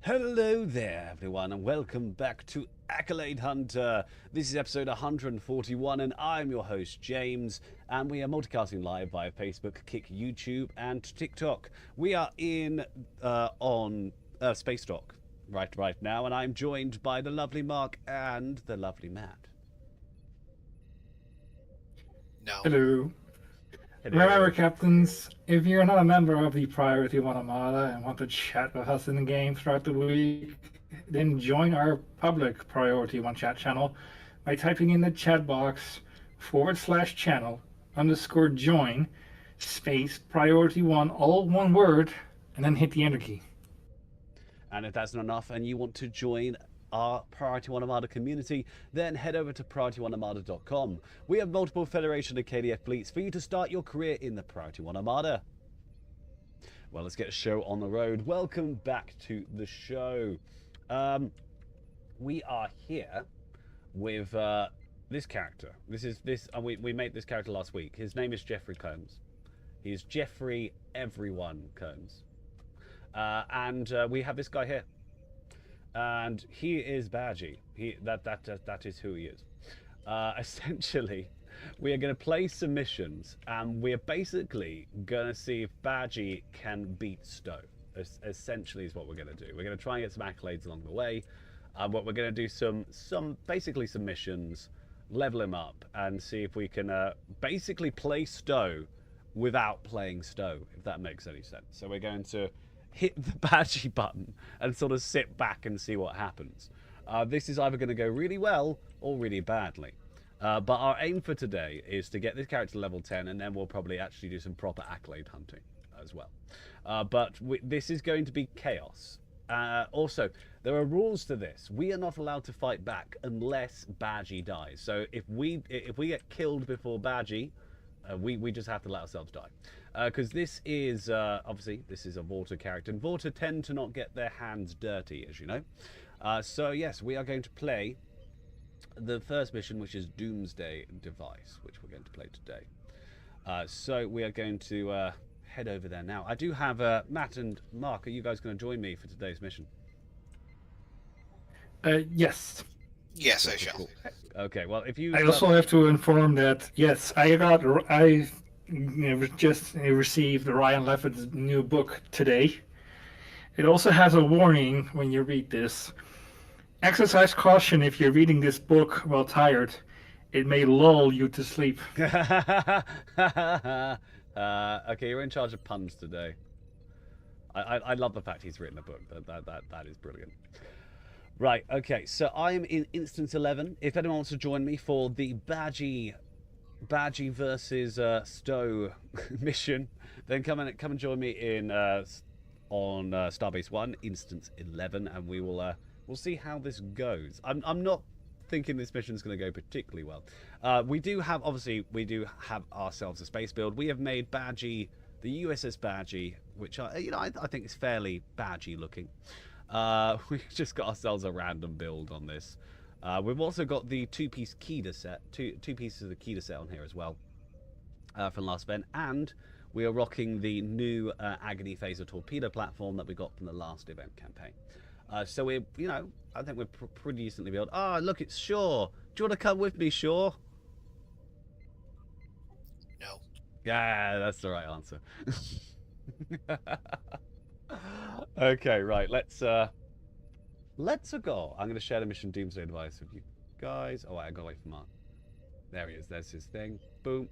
Hello there, everyone, and welcome back to Accolade Hunter. This is episode 141, and I'm your host, James, and we are multicasting live via Facebook, Kick, YouTube, and TikTok. We are on Space Dock right now, and I'm joined by the lovely Mark and the lovely Matt. No. Hello. Hello. Remember, captains, if you're not a member of the Priority One Armada and want to chat with us in the game throughout the week, then join our public Priority One chat channel by typing in the chat box /channel_join space Priority One, all one word, and then hit the enter key. And if that's not enough and you want to join our Priority One Armada community, then head over to PriorityOneArmada.com. We have multiple Federation and KDF fleets for you to start your career in the Priority One Armada. Well, let's get a show on the road. Welcome back to the show. We are here with this character. We made this character last week. His name is Jeffrey Combs. He's Jeffrey Everyone Combs. And we have this guy here. And he is Badgie. That is who he is. Essentially, we are going to play some missions, and we're basically going to see if Badgie can beat Stowe. Essentially, is what we're going to do. We're going to try and get some accolades along the way. But we're going to do some missions, level him up, and see if we can basically play Stowe without playing Stowe, if that makes any sense. So we're going to hit the Badgie button and sort of sit back and see what happens. This is either going to go really well or really badly. But our aim for today is to get this character to level 10, and then we'll probably actually do some proper accolade hunting as well. But this is going to be chaos. Also, there are rules to this. We are not allowed to fight back unless Badgie dies. So if we get killed before Badgie, we just have to let ourselves die. Because this is, obviously, this is a Vorta character. And Vorta tend to not get their hands dirty, as you know. So, yes, we are going to play the first mission, which is Doomsday Device, which we're going to play today. So we are going to head over there now. I do have Matt and Mark. Are you guys going to join me for today's mission? Yes. Yes, I shall. Cool. Okay, well, if you... I also have to inform that, yes, I just received Ryan Lefferts' new book today. It also has a warning when you read this. Exercise caution if you're reading this book while tired. It may lull you to sleep. Okay, you're in charge of puns today. I love the fact he's written a book. That is brilliant. Right, okay, so I'm in Instance 11. If anyone wants to join me for the Badgie versus Stowe mission, then come and join me in on Starbase 1, Instance 11, and we'll see how this goes. I'm not thinking this mission is going to go particularly well. We do have ourselves a space build. We have made Badgie, the USS Badgie, which I think is fairly Badgie looking. We've just got ourselves a random build on this. We've also got the two-piece Kida set, two pieces of the Kida set on here as well from last event, and we are rocking the new Agony Phaser torpedo platform that we got from the last event campaign. So we're, I think we're pretty decently built. Ah, look, it's Shaw. Do you want to come with me, Shaw? No. Yeah, that's the right answer. Okay, right. Let's go. I'm going to share the mission Doomsday Device with you guys. Oh, wait, I got away from Mark. There he is. There's his thing. Boom.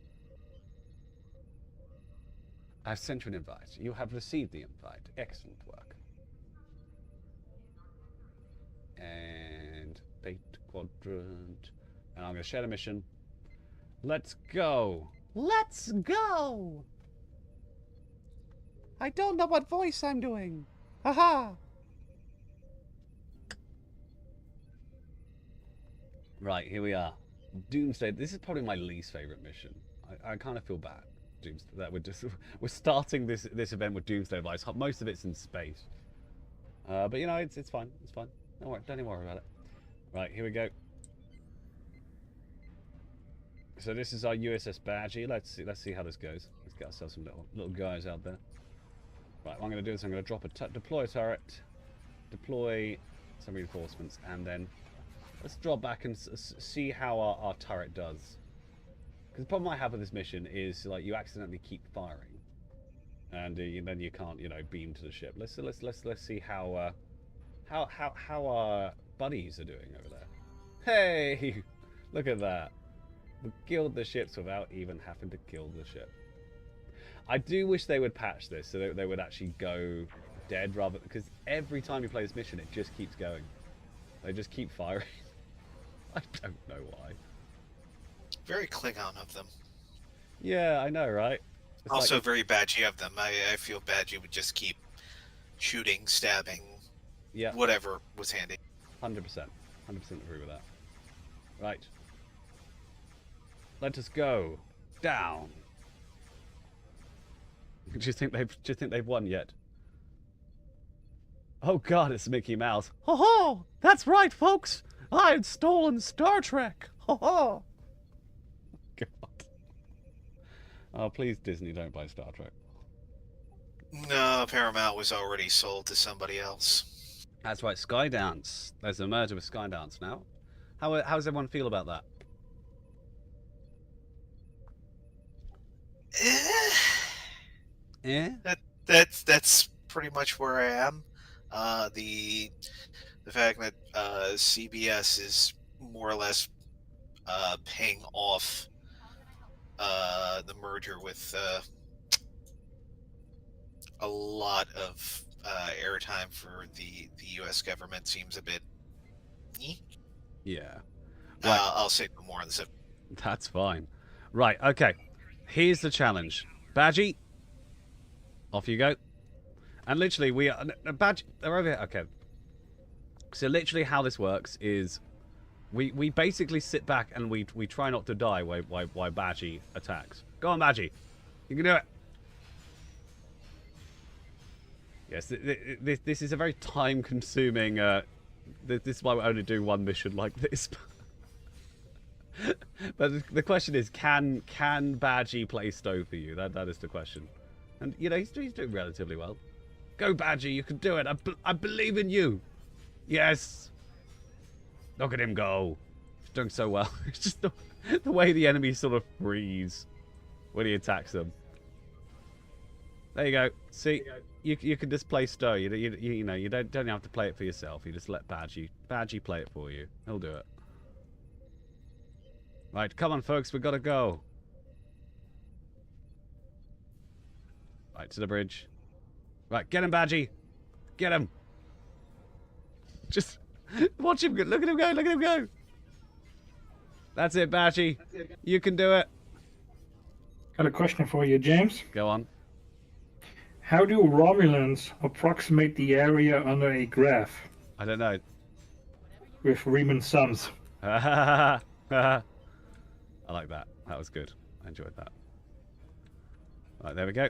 I've sent you an invite. You have received the invite. Excellent work. And bait quadrant. And I'm going to share the mission. Let's go. Let's go. I don't know what voice I'm doing. Haha. Right, here we are. Doomsday. This is probably my least favorite mission. I kind of feel bad. Doomsday, that we're starting this event with Doomsday Device. Most of it's in space. But it's fine. It's fine. Don't even worry about it. Right, here we go. So this is our USS Badgie. Let's see how this goes. Let's get ourselves some little guys out there. Right, what I'm going to do is I'm going to drop deploy a turret. deploy some reinforcements, and then let's drop back and see how our turret does. Because the problem I have with this mission is like you accidentally keep firing, and then you can't beam to the ship. Let's see how our buddies are doing over there. Hey, look at that! We killed the ships without even having to kill the ship. I do wish they would patch this so that they would actually go dead rather, because every time you play this mission it just keeps going. They just keep firing. I don't know why. Very Klingon of them. Yeah, I know, right? It's also like, very Badgie of them. I feel Badgie would just keep shooting, stabbing, yeah, whatever was handy. 100%. 100% agree with that. Right. Let us go down. Do you think they've won yet? Oh God, it's Mickey Mouse. Ho ho! That's right, folks. I've stolen Star Trek. Ho ho! God. Oh, please, Disney, don't buy Star Trek. No, Paramount was already sold to somebody else. That's right, Skydance. There's a merger with Skydance now. How does everyone feel about that? Yeah. That's pretty much where I am. The fact that CBS is more or less paying off the merger with a lot of airtime for the U.S. government seems a bit. Yeah. Right. I'll say no more on this. That's fine. Right. Okay. Here's the challenge, Badgie. Off you go. And literally, we are Badgie. They're over here. Okay. So literally, how this works is, we basically sit back and we try not to die while Badgie attacks. Go on, Badgie. You can do it. Yes. This is a very time-consuming. This is why we only do one mission like this. But the question is, can Badgie play Stowe for you? That is the question. And he's doing relatively well. Go Badgie, you can do it. I believe in you. Yes. Look at him go. He's doing so well. It's just the way the enemies sort of freeze when he attacks them. There you go. See, you can just play Stowe. You don't have to play it for yourself. You just let Badgie play it for you. He'll do it. Right, come on, folks. We've got to go. Right, to the bridge. Right, get him, Badgie. Get him. Just watch him. Look at him go. Look at him go. That's it, Badgie. You can do it. Got a question for you, James. Go on. How do Romulans approximate the area under a graph? I don't know. With Riemann sums. I like that. That was good. I enjoyed that. Right, there we go.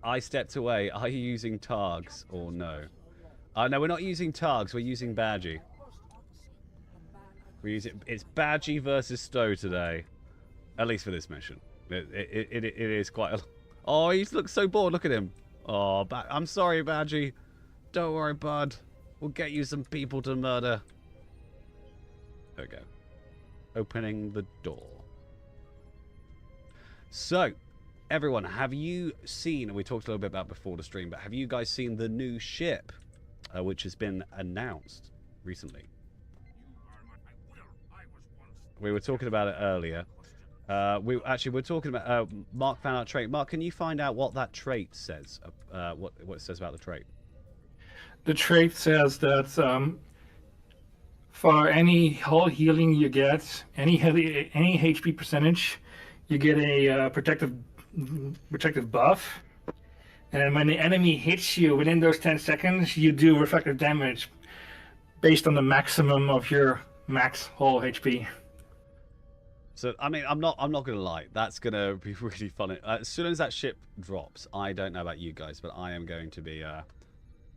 I stepped away. Are you using Targs or no? No, we're not using Targs. We're using Badgie. It's Badgie versus Stowe today. At least for this mission. It is quite a... Oh, he looks so bored. Look at him. Oh, I'm sorry, Badgie. Don't worry, bud. We'll get you some people to murder. There we go. Opening the door. So, everyone, have you seen, we talked a little bit about before the stream, but have you guys seen the new ship which has been announced recently? We were talking about it earlier. We're talking about Mark found out trait. Mark, can you find out what that trait says? What it says about the trait? The trait says that for any hull healing you get, any HP percentage, you get a protective buff. And when the enemy hits you within those 10 seconds, you do reflective damage based on the maximum of your max hull HP. So I mean, I'm not gonna lie. That's gonna be really fun. As soon as that ship drops, I don't know about you guys, but I am going to be. I'm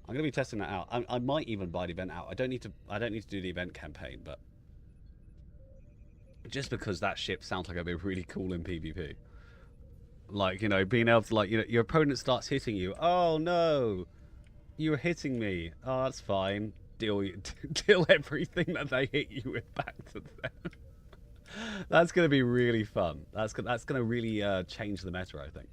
gonna be testing that out. I might even buy the event out. I don't need to do the event campaign, but just because that ship sounds like it'd be really cool in PvP. Like, being able to, like, your opponent starts hitting you. Oh no! You're hitting me. Oh, that's fine. Deal everything that they hit you with back to them. That's going to be really fun. That's going to really change the meta, I think.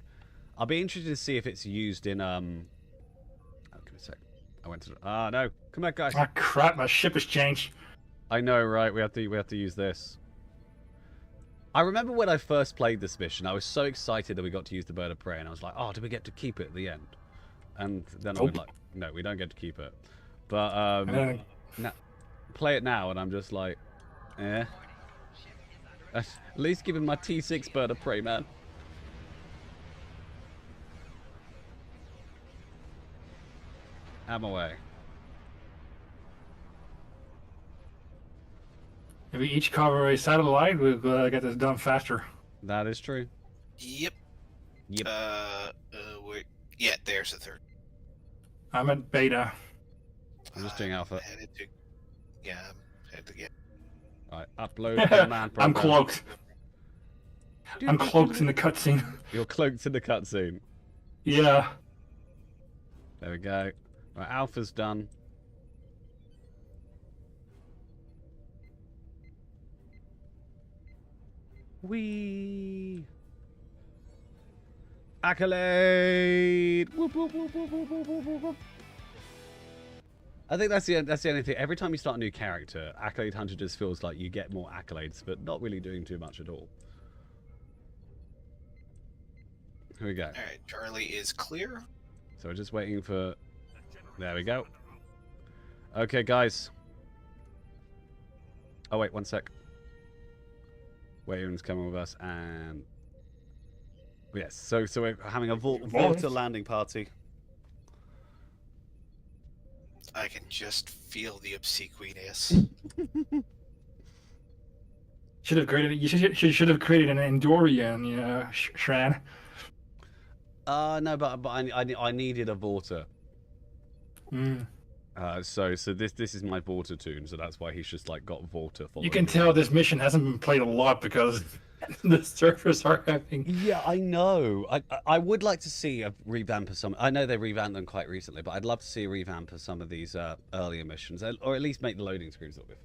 I'll be interested to see if it's used in Oh, give me a sec. I went to. Ah, no. Come back, guys. Ah, crap! My ship has changed. I know, right? We have to use this. I remember when I first played this mission, I was so excited that we got to use the bird of prey, and I was like, "Oh, do we get to keep it at the end?" And then I was like, "No, we don't get to keep it." But play it now, and I'm just like, "Eh." At least give him my T6 bird of prey, man. I'm away. If we each cover a satellite, we'll get this done faster. That is true. Yep. Yep. Wait. Yeah, there's the third. I'm at beta. I'm just doing alpha. Yeah, I'm headed to get. Alright, upload the man program. I'm cloaked. I'm cloaked in the cutscene. You're cloaked in the cutscene. Yeah. There we go. Right, alpha's done. Whee! Accolade! Whoop, whoop, whoop, whoop, whoop, whoop, whoop, whoop. I think that's the only thing. Every time you start a new character, Accolade Hunter just feels like you get more accolades, but not really doing too much at all. Here we go. Alright, Charlie is clear. So we're just waiting for... There we go. Okay, guys. Oh, wait, one sec. Waylon's coming with us, and... Yes, so we're having a Volta landing party. I can just feel the obsequious. Should have created. You should have created an Endorian, you know, Shran. No, but I needed a Volta. Mm. So this is my Volta tune, so that's why he's just like got Volta. You can tell this mission hasn't been played a lot because the servers are having. Yeah, I know. I would like to see a revamp of some. I know they revamped them quite recently, but I'd love to see a revamp of some of these earlier missions, or at least make the loading screens a little bit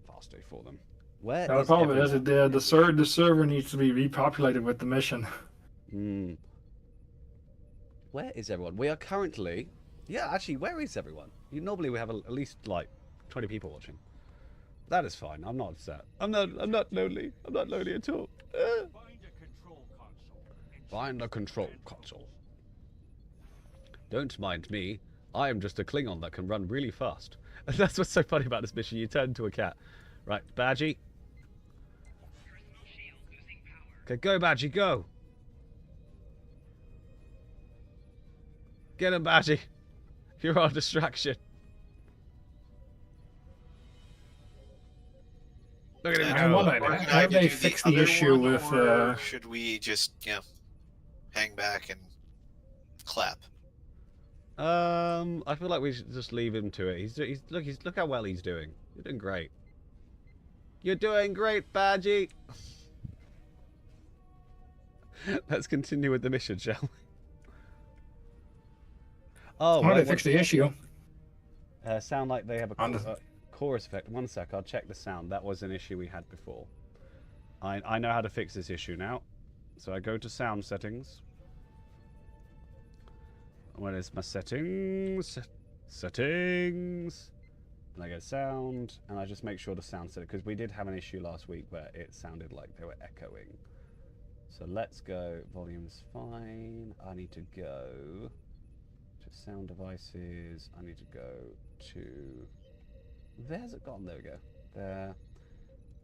faster for them. Where? The problem is that the server needs to be repopulated with the mission. Hmm. Where is everyone? We are currently. Yeah, actually, where is everyone? Normally we have at least like 20 people watching. That is fine. I'm not upset. I'm not lonely. I'm not lonely at all. Find a control console. Don't mind me. I am just a Klingon that can run really fast. That's what's so funny about this mission. You turn into a cat. Right, Badgie. Okay, go, Badgie, go. Get him, Badgie. You're our distraction. Look at him go. Have they fixed the issue with... should we just, hang back and clap? I feel like we should just leave him to it. Look how well he's doing. You're doing great. You're doing great, Badgie. Let's continue with the mission, shall we? Oh, they fixed the issue. Sound like they have a chorus effect. One sec, I'll check the sound. That was an issue we had before. I know how to fix this issue now. So I go to sound settings. Where is my settings? Settings. And I go sound, and I just make sure the sound set, because we did have an issue last week where it sounded like they were echoing. So let's go. Volume's fine. I need to go to sound devices. I need to go to. There's it gone. There we go. There.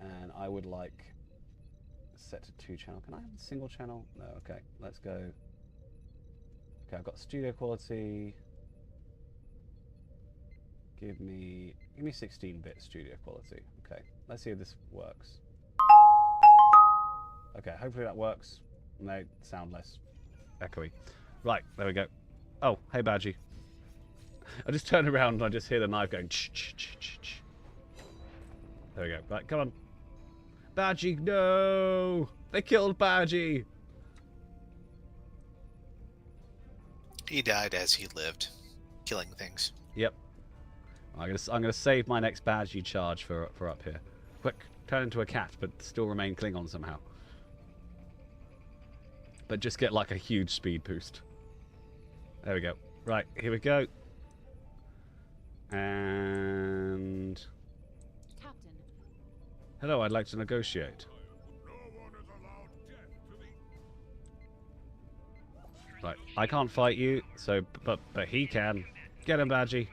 And I would like set to 2 channel. Can I have a single channel? No. Okay. Let's go. Okay, I've got studio quality. Give me 16-bit studio quality. Okay, let's see if this works. Okay, hopefully that works. No, sound less echoey. Right, there we go. Oh, hey Badgie. I just turn around and I just hear the knife going ch ch ch ch ch. There we go. Right, come on. Badgie, no! They killed Badgie! He died as he lived. killing things. Yep. I'm gonna save my next badge charge for up here. Quick, turn into a cat, but still remain Klingon somehow. But just get like a huge speed boost. There we go. Right, here we go. And Captain. hello, I'd like to negotiate. Right, I can't fight you, so but he can. Get him, Badgie.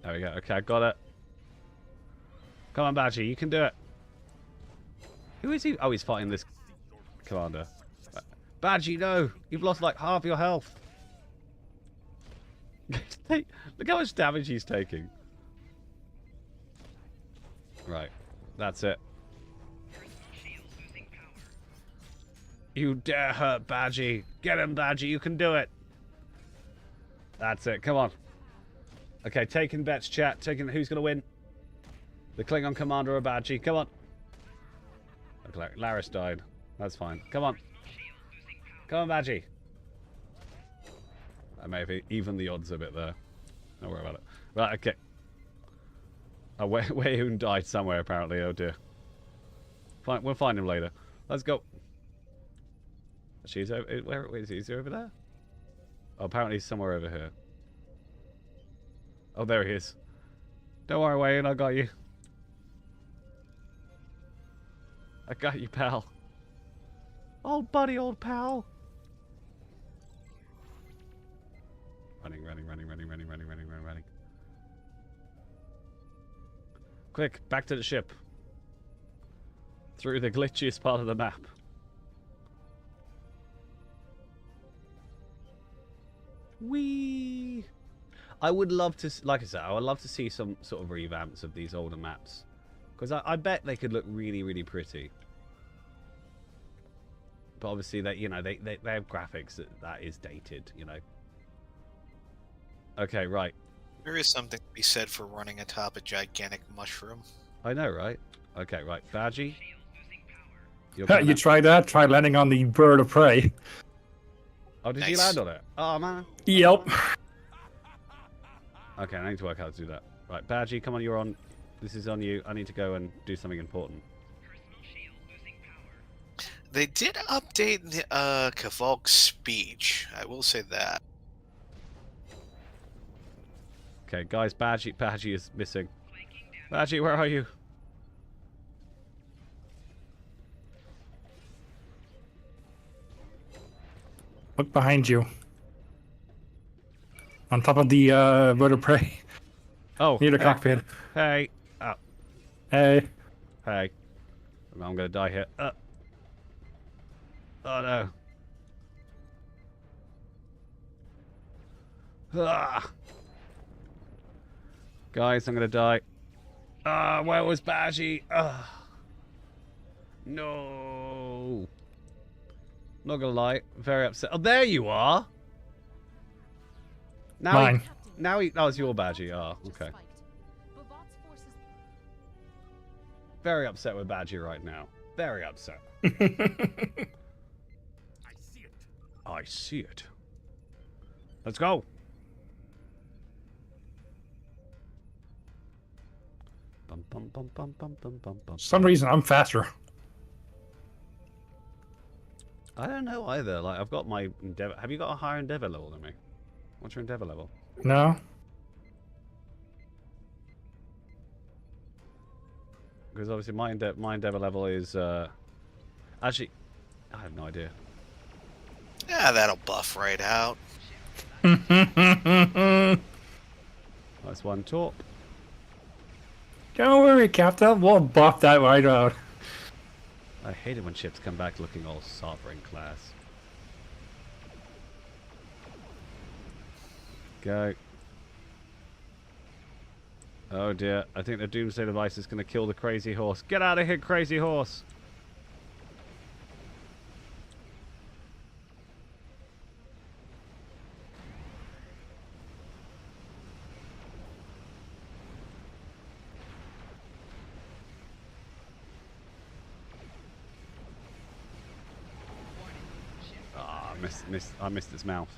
There we go. Okay, I got it. Come on, Badgie, you can do it. Who is he? Oh, he's fighting this commander. Badgie, no! You've lost like half your health. Look how much damage he's taking. Right, that's it. You dare hurt Badgie. Get him, Badgie, you can do it. That's it, come on. Okay, taking bets, chat. Taking who's going to win? The Klingon commander or Badgie? Come on. Okay, Laris died. That's fine. Come on. Come on, Badgie. I may have even the odds a bit there. Don't worry about it. Right, okay. Oh, Wei-Hoon died somewhere, apparently. Oh, dear. Fine, we'll find him later. Let's go. She's over... Where is he? Is he over there? Oh, apparently he's somewhere over here. Oh, there he is. Don't worry, Wei-Hoon, I got you. I got you, pal. Old buddy, old pal. Running. Quick, back to the ship. Through the glitchiest part of the map. Whee! I would love to, like I said, I would love to see some sort of revamps of these older maps. Because I bet they could look really, really pretty. But obviously, they have graphics that is dated, you know. Okay, right. There is something to be said for running atop a gigantic mushroom. I know, right? Okay, right. Badgie? You try that? Try landing on the bird of prey. Oh, did you Nice. land on it? Oh, man. Yep. Okay, I need to work out how to do that. Right, Badgie, come on, you're on. This is on you. I need to go and do something important. They did update Kavolk's speech. I will say that. Okay, guys, Badgie is missing. Badgie, where are you? Look behind you. On top of the bird of prey. Oh, Near the hey. cockpit. Hey. Oh, Hey. hey. I'm gonna die here. Oh no. Ah. Guys, I'm gonna die. Ah, where was Badgie? Ah. No. Not gonna lie, very upset. Oh, there you are. Now Mine. Now he. Oh, it's your Badgie. Oh, okay. Very upset with Badgie right now. Very upset. I see it. Let's go. Bum, bum, bum, bum, bum, bum, bum, bum. Some reason I'm faster. I don't know either. Like, I've got my endeavor. Have you got a higher endeavor level than me? What's your endeavor level? No. Because obviously my endeavor level is actually, I have no idea. Yeah, that'll buff right out. That's one torp. Don't worry, Captain. We'll buff that right out. I hate it when ships come back looking all sovereign class. Go. Oh dear, I think the doomsday device is going to kill the crazy horse. Get out of here, crazy horse! I missed its mouth.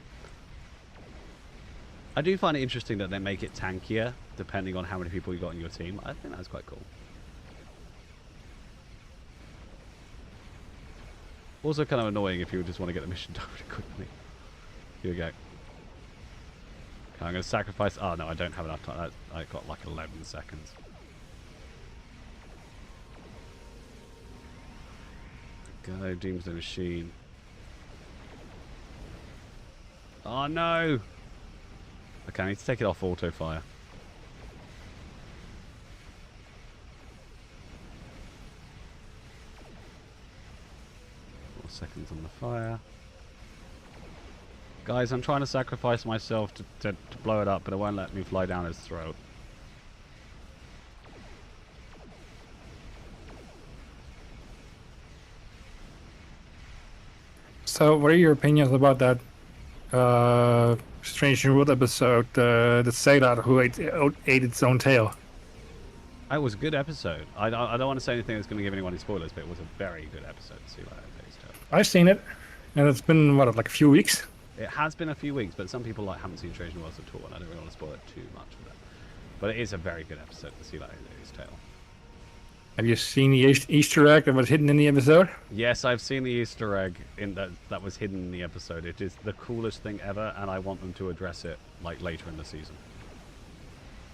I do find it interesting that they make it tankier depending on how many people you got in your team. I think that's quite cool. Also kind of annoying if you just want to get the mission done really quickly. Here we go. Okay, I'm going to sacrifice... Oh, no, I don't have enough time. I got like 11 seconds. Go, Doomsday Machine. Oh, no! Okay, I need to take it off auto fire. 4 seconds on the fire. Guys, I'm trying to sacrifice myself to blow it up, but it won't let me fly down his throat. So, what are your opinions about that Strange New World episode, the sailor who ate its own tail? It was a good episode. I don't want to say anything that's going to give anyone any spoilers, but it was a very good episode to see like that. I've seen it, and it's been, what, like a few weeks? It has been a few weeks, but some people haven't seen Strange New Worlds at all, and I don't really want to spoil it too much of that. But it is a very good episode to see like his tail. Have you seen the Easter egg that was hidden in the episode? Yes, I've seen the Easter egg in that was hidden in the episode. It is the coolest thing ever, and I want them to address it like later in the season.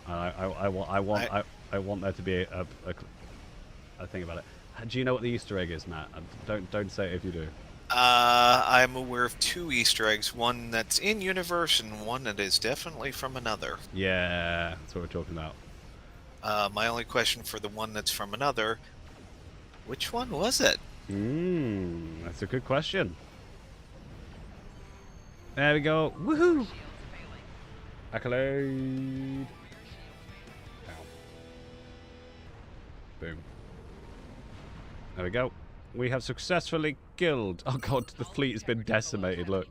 I want there to be a thing about it. Do you know what the Easter egg is, Matt? Don't say it if you do. I'm aware of 2 Easter eggs. One that's in universe, and one that is definitely from another. Yeah, that's what we're talking about. My only question for the one that's from another, which one was it? That's a good question. There we go. Woohoo! Accolade. Ow. Boom. There we go. We have successfully killed. Oh god, the fleet has been decimated. Look.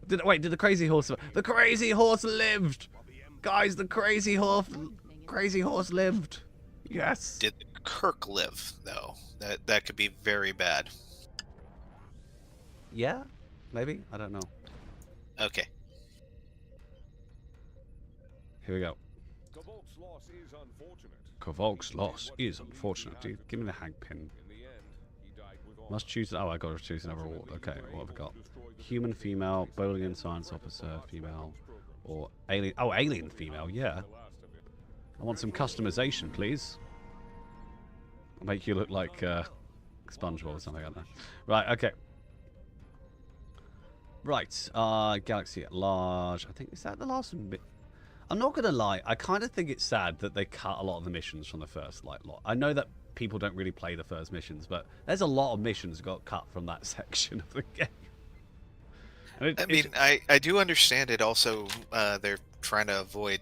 Did the crazy horse? The crazy horse lived. Guys, the crazy horse lived. Yes. Did Kirk live though? That could be very bad. Yeah, maybe. I don't know. Okay. Here we go. Kvolk's loss is unfortunate. Give me the hang pin. Must choose. Oh, I got to choose another reward. Okay, what have I got? Human, female, Bolian science officer, female, or alien. Oh, alien female. Yeah. I want some customization, please. I'll make you look like SpongeBob or something like that. Right. Okay. Right. Galaxy at large. I think is that the last bit. I'm not gonna lie. I kind of think it's sad that they cut a lot of the missions from the first lot. I know that people don't really play the first missions, but there's a lot of missions got cut from that section of the game. I do understand it. Also, they're trying to avoid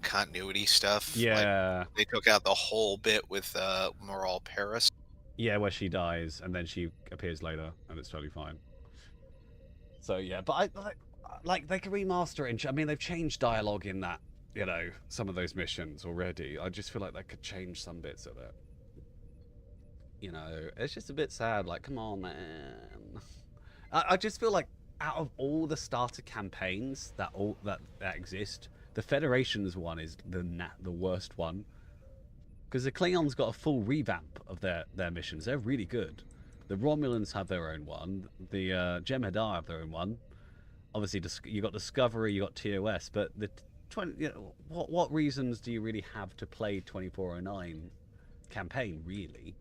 continuity stuff. Yeah. Like, they took out the whole bit with Moral Paris. Yeah, where she dies and then she appears later, and it's totally fine. So yeah, but like they can remaster it. I mean, they've changed dialogue in that, you know, some of those missions already. I just feel like they could change some bits of it. You know, it's just a bit sad. Like, come on, man. I just feel like out of all the starter campaigns that exist, the Federation's one is the worst one. Because the Klingons got a full revamp of their missions. They're really good. The Romulans have their own one. The Jem'Hadar have their own one. Obviously, you got Discovery, you got TOS, but the what reasons do you really have to play 2409 campaign? Really,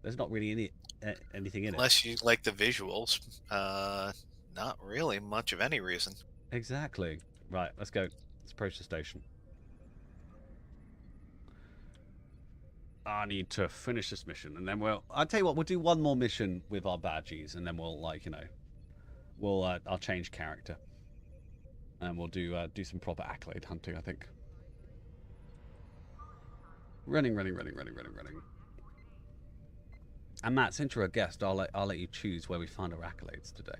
there's not really anything in it. Unless you like the visuals, not really much of any reason. Exactly. Right, let's go. Let's approach the station. I need to finish this mission, and then I'll tell you what. We'll do one more mission with our badges, and then we'll I'll change character, and we'll do some proper Accolade hunting. I think. Running. And Matt, since you're a guest, I'll let you choose where we find our accolades today.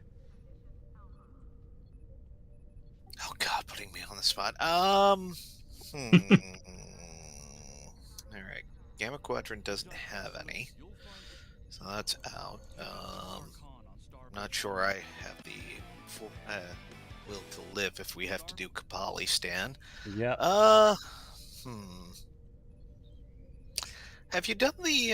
Oh God, putting me on the spot. All right, Gamma Quadrant doesn't have any, so that's out. not sure I have the will to live if we have to do Kapali Stan. Yeah. Have you done the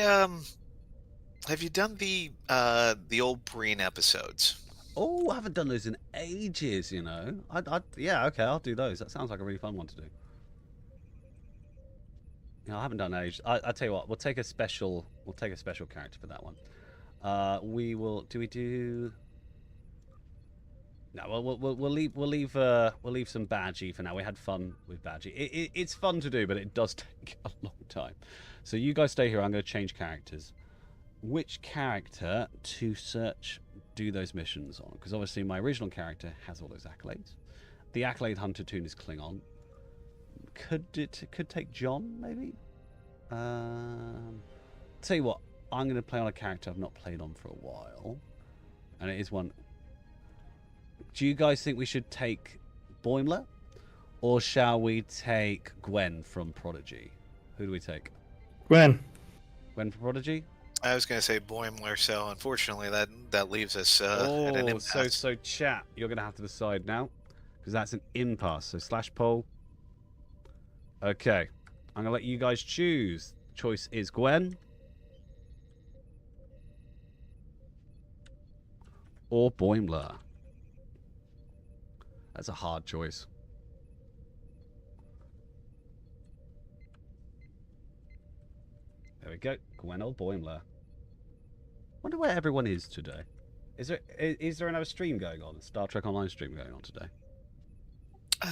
old Breen episodes? Oh, I haven't done those in ages, you know. Yeah, okay, I'll do those. That sounds like a really fun one to do. You know, I haven't done ages. I tell you what, we'll take a special character for that one. We will. Do we do? No, we'll leave some Badgie for now. We had fun with Badgie. It's fun to do, but it does take a long time. So you guys stay here. I'm going to change characters. Which character to do those missions on? Because obviously my original character has all those accolades. The Accolade Hunter tune is Klingon. Could take John maybe? Tell you what, I'm going to play on a character I've not played on for a while, and it is one. Do you guys think we should take Boimler, or shall we take Gwen from Prodigy? Who do we take? Gwen. Gwen from Prodigy? I was going to say Boimler, so unfortunately that leaves us at an impasse. So chat, you're going to have to decide now, because that's an impasse. So slash poll. Okay, I'm going to let you guys choose. Choice is Gwen or Boimler. That's a hard choice. There we go. Gwen or Boimler. Wonder where everyone is today. Is there another stream going on? A Star Trek Online stream going on today?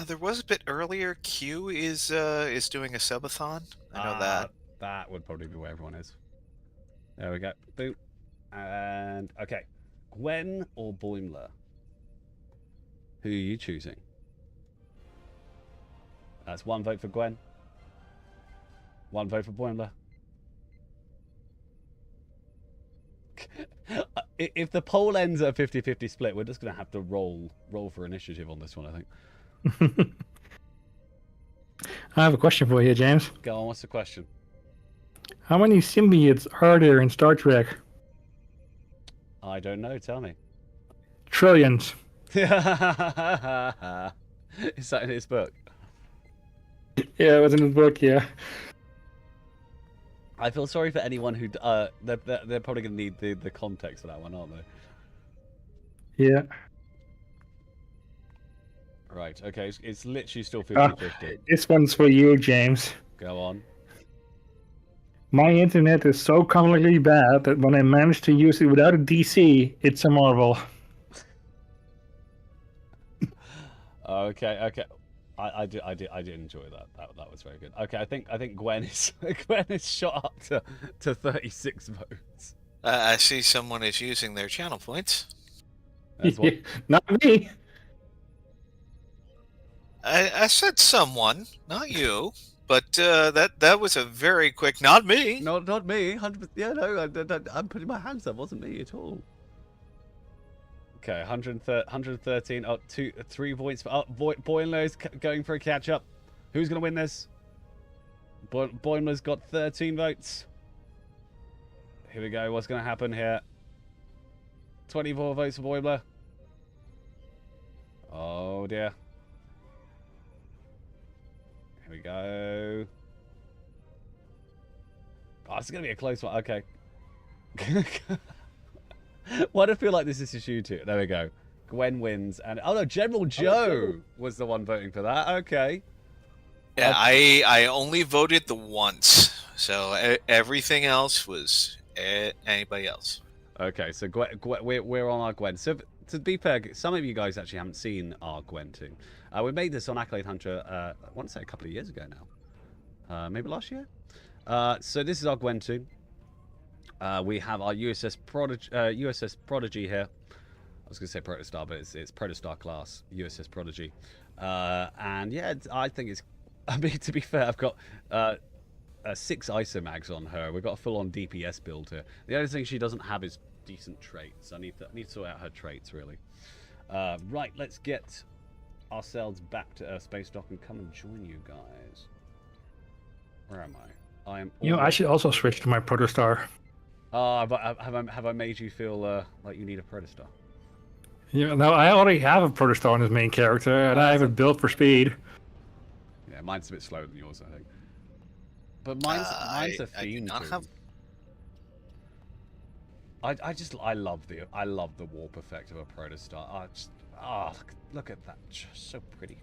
There was a bit earlier. Q is doing a subathon. I know that. That would probably be where everyone is. There we go. Boom. And okay. Gwen or Boimler? Who are you choosing? That's one vote for Gwen. One vote for Boimler. If the poll ends at a 50-50 split, we're just going to have to roll for initiative on this one, I think. I have a question for you, James. Go on, what's the question? How many symbiotes are there in Star Trek? I don't know, tell me. Trillions. Is that in his book? Yeah, it was in the book, yeah. I feel sorry for anyone who... they're probably going to need the context for that one, aren't they? Yeah. Right, okay, it's literally still 50-50. This one's for you, James. Go on. My internet is so comically bad that when I manage to use it without a DC, it's a marvel. Okay. I did enjoy that. That was very good. Okay, I think Gwen is shot up to 36 votes. I see someone is using their channel points. That's what... Not me. I said someone, not you, but that was a very quick. Not me. No, not me. 100%. Yeah, no, I'm putting my hands up. It wasn't me at all. Okay, 113. Oh, 3 points for Boimler's going for a catch up. Who's going to win this? Boimler's got 13 votes. Here we go. What's going to happen here? 24 votes for Boimler. Oh dear. Here we go. Oh, it's going to be a close one. Okay. Why do I feel like this is just you two? There we go. Gwen wins. And oh no, General Joe was the one voting for that. Okay. Yeah, I only voted the once. So everything else was anybody else. Okay, so we're on our Gwen. So to be fair, some of you guys actually haven't seen our Gwen too. We made this on Accolade Hunter, I want to say a couple of years ago now. Maybe last year? So this is our Gwen too. We have our USS Prodigy here. I was going to say Protostar, but it's Protostar class USS Prodigy. And yeah, I think it's... I mean, to be fair, I've got 6 isomags on her. We've got a full-on DPS build here. The only thing she doesn't have is decent traits. I need to sort out her traits, really. Right, let's get ourselves back to Earth Space Dock and come and join you guys. Where am I? I am... You know, I should also switch to my Protostar. Have I made you feel like you need a Protostar? Yeah, no, I already have a Protostar as main character, and I have it built for speed. Yeah, mine's a bit slower than yours, I think. But mine's a I do theme not tune. have. I love the warp effect of a Protostar. Look at that, just so pretty.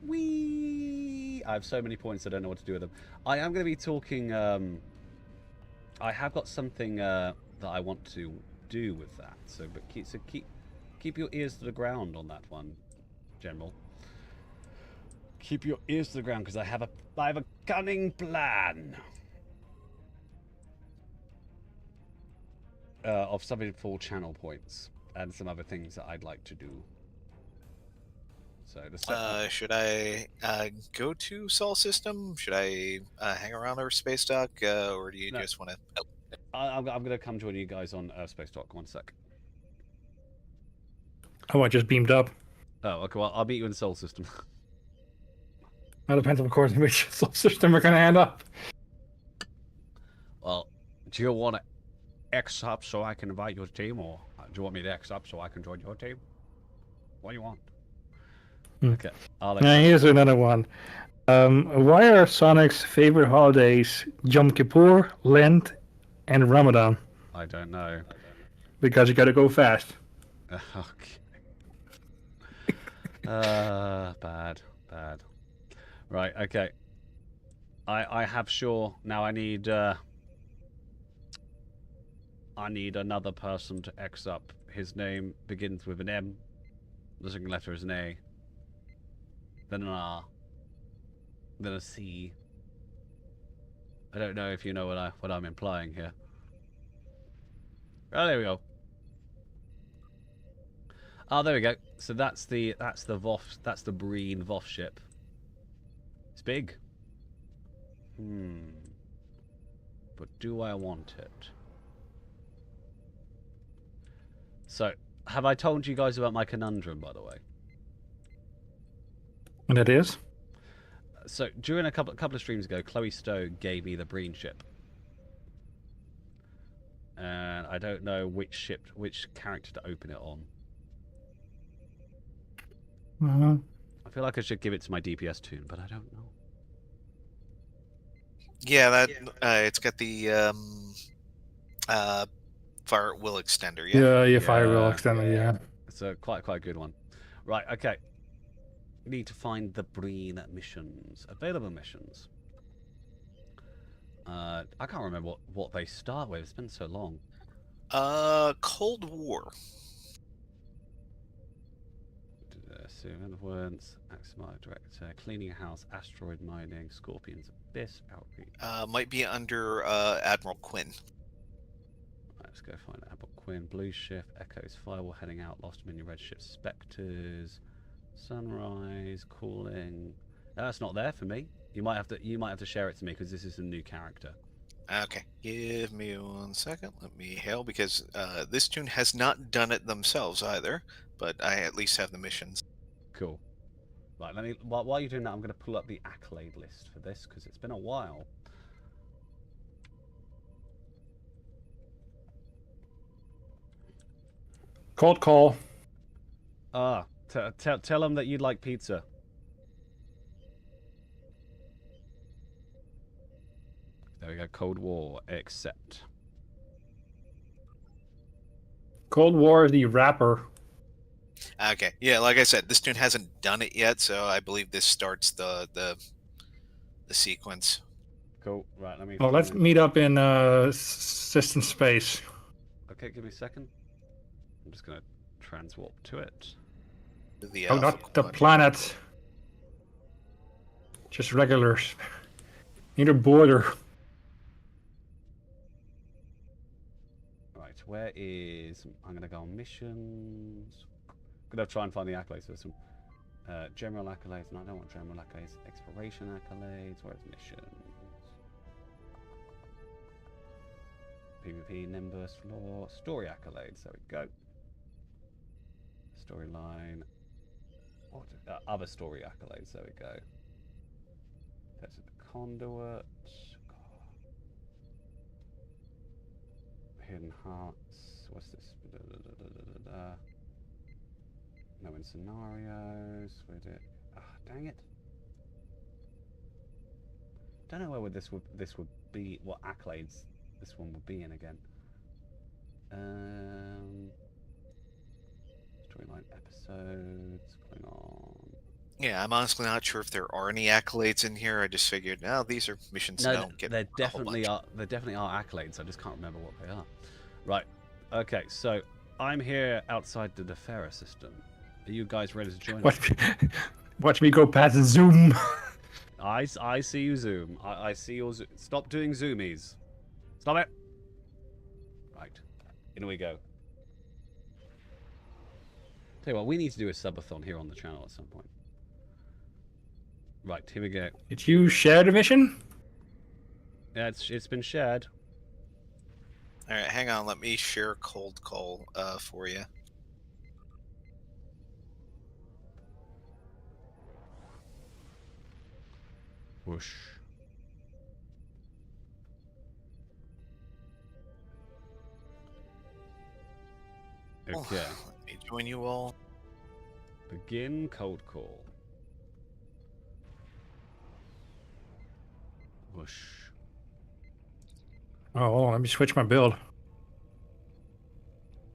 Whee! I have so many points, I don't know what to do with them. I am going to be talking. I have got something that I want to do with that. So keep your ears to the ground on that one, General. Keep your ears to the ground because I have a cunning plan of something for channel points and some other things that I'd like to do. So Should I go to Sol System? Should I hang around our space dock, or do you just want to? Oh. I'm going to come join you guys on Space Dock. 1 sec. Oh, I just beamed up. Oh, okay. Well, I'll meet you in the Soul System. That depends, of course, on which Sol System we're going to end up. Well, do you want to X up so I can invite your team, or do you want me to X up so I can join your team? What do you want? Okay. Now, here's another one. Why are Sonic's favorite holidays Yom Kippur, Lent, and Ramadan? I don't know. Because you gotta go fast. Okay. Bad. Right, okay. I have sure now I need another person to X up. His name begins with an M. The second letter is an A. Then an R. Then a C. I don't know if you know what I'm implying here. Oh, there we go. Oh, there we go. So that's the Breen Voth ship. It's big. But do I want it? So, have I told you guys about my conundrum, by the way? And it is? So, during a couple of streams ago, Chloe Stowe gave me the Breen ship. And I don't know which character to open it on. I feel like I should give it to my DPS toon, but I don't know. Yeah, that it's got the fire will extender. Yeah. Yeah, fire will extender. Yeah. It's a quite a good one. Right. Okay. Need to find the Breen missions. Available missions. I can't remember what they start with. It's been so long. Cold War. Influence, Aximite Director, Cleaning a House, Asteroid Mining, Scorpion's Abyss, Outreach. Might be under Admiral Quinn. Right, let's go find Admiral Quinn. Blue Shift, Echoes, Firewall heading out, Lost Dominion, Red Shift, Spectres, Sunrise, Calling. No, that's not there for me. You might have to share it to me because this is a new character. Okay, give me 1 second. Let me hail because this toon has not done it themselves either, but I at least have the missions. Cool. Right, let me. While you're doing that, I'm going to pull up the Accolade list for this because it's been a while. Cold call. Tell them that you'd like pizza. There we go. Cold War, accept. Cold War is the rapper. Okay, yeah, like I said, this toon hasn't done it yet, so I believe this starts the sequence. Cool. Right, let me. Well, let's meet up in system space. Okay, give me a second. I'm just gonna transwarp to it. Oh, not the planet. Just regular. Near border. Right, where is? I'm gonna go on missions. I'm gonna try and find the accolades system. General accolades, and I don't want general accolades. Exploration accolades. Where's missions? PvP, Nimbus, Lore, Story accolades. There we go. Storyline. What? Other story accolades. There we go. That's the Conduit. Hidden Hearts. so what's this? No in scenarios. Where's it? Ah, dang it. Don't know where this would be. What accolades this one would be in again. Storyline episodes going on. Yeah, I'm honestly not sure if there are any accolades in here. I just figured, now these are missions that don't get there a whole definitely bunch. are. There definitely are accolades. I just can't remember what they are. Right. Okay. So I'm here outside the Defera system. Are you guys ready to join us? Watch me go past the Zoom. I see you, Zoom. I see your Zoom. Stop doing zoomies. Stop it. Right. In we go. Tell you what, we need to do a subathon here on the channel at some point. Right, here we go. Did you share the mission? Yeah, it's been shared. All right, hang on. Let me share cold call for you. Whoosh. Okay. Let me join you all. Begin cold call. Whoosh. Oh, hold on, let me switch my build.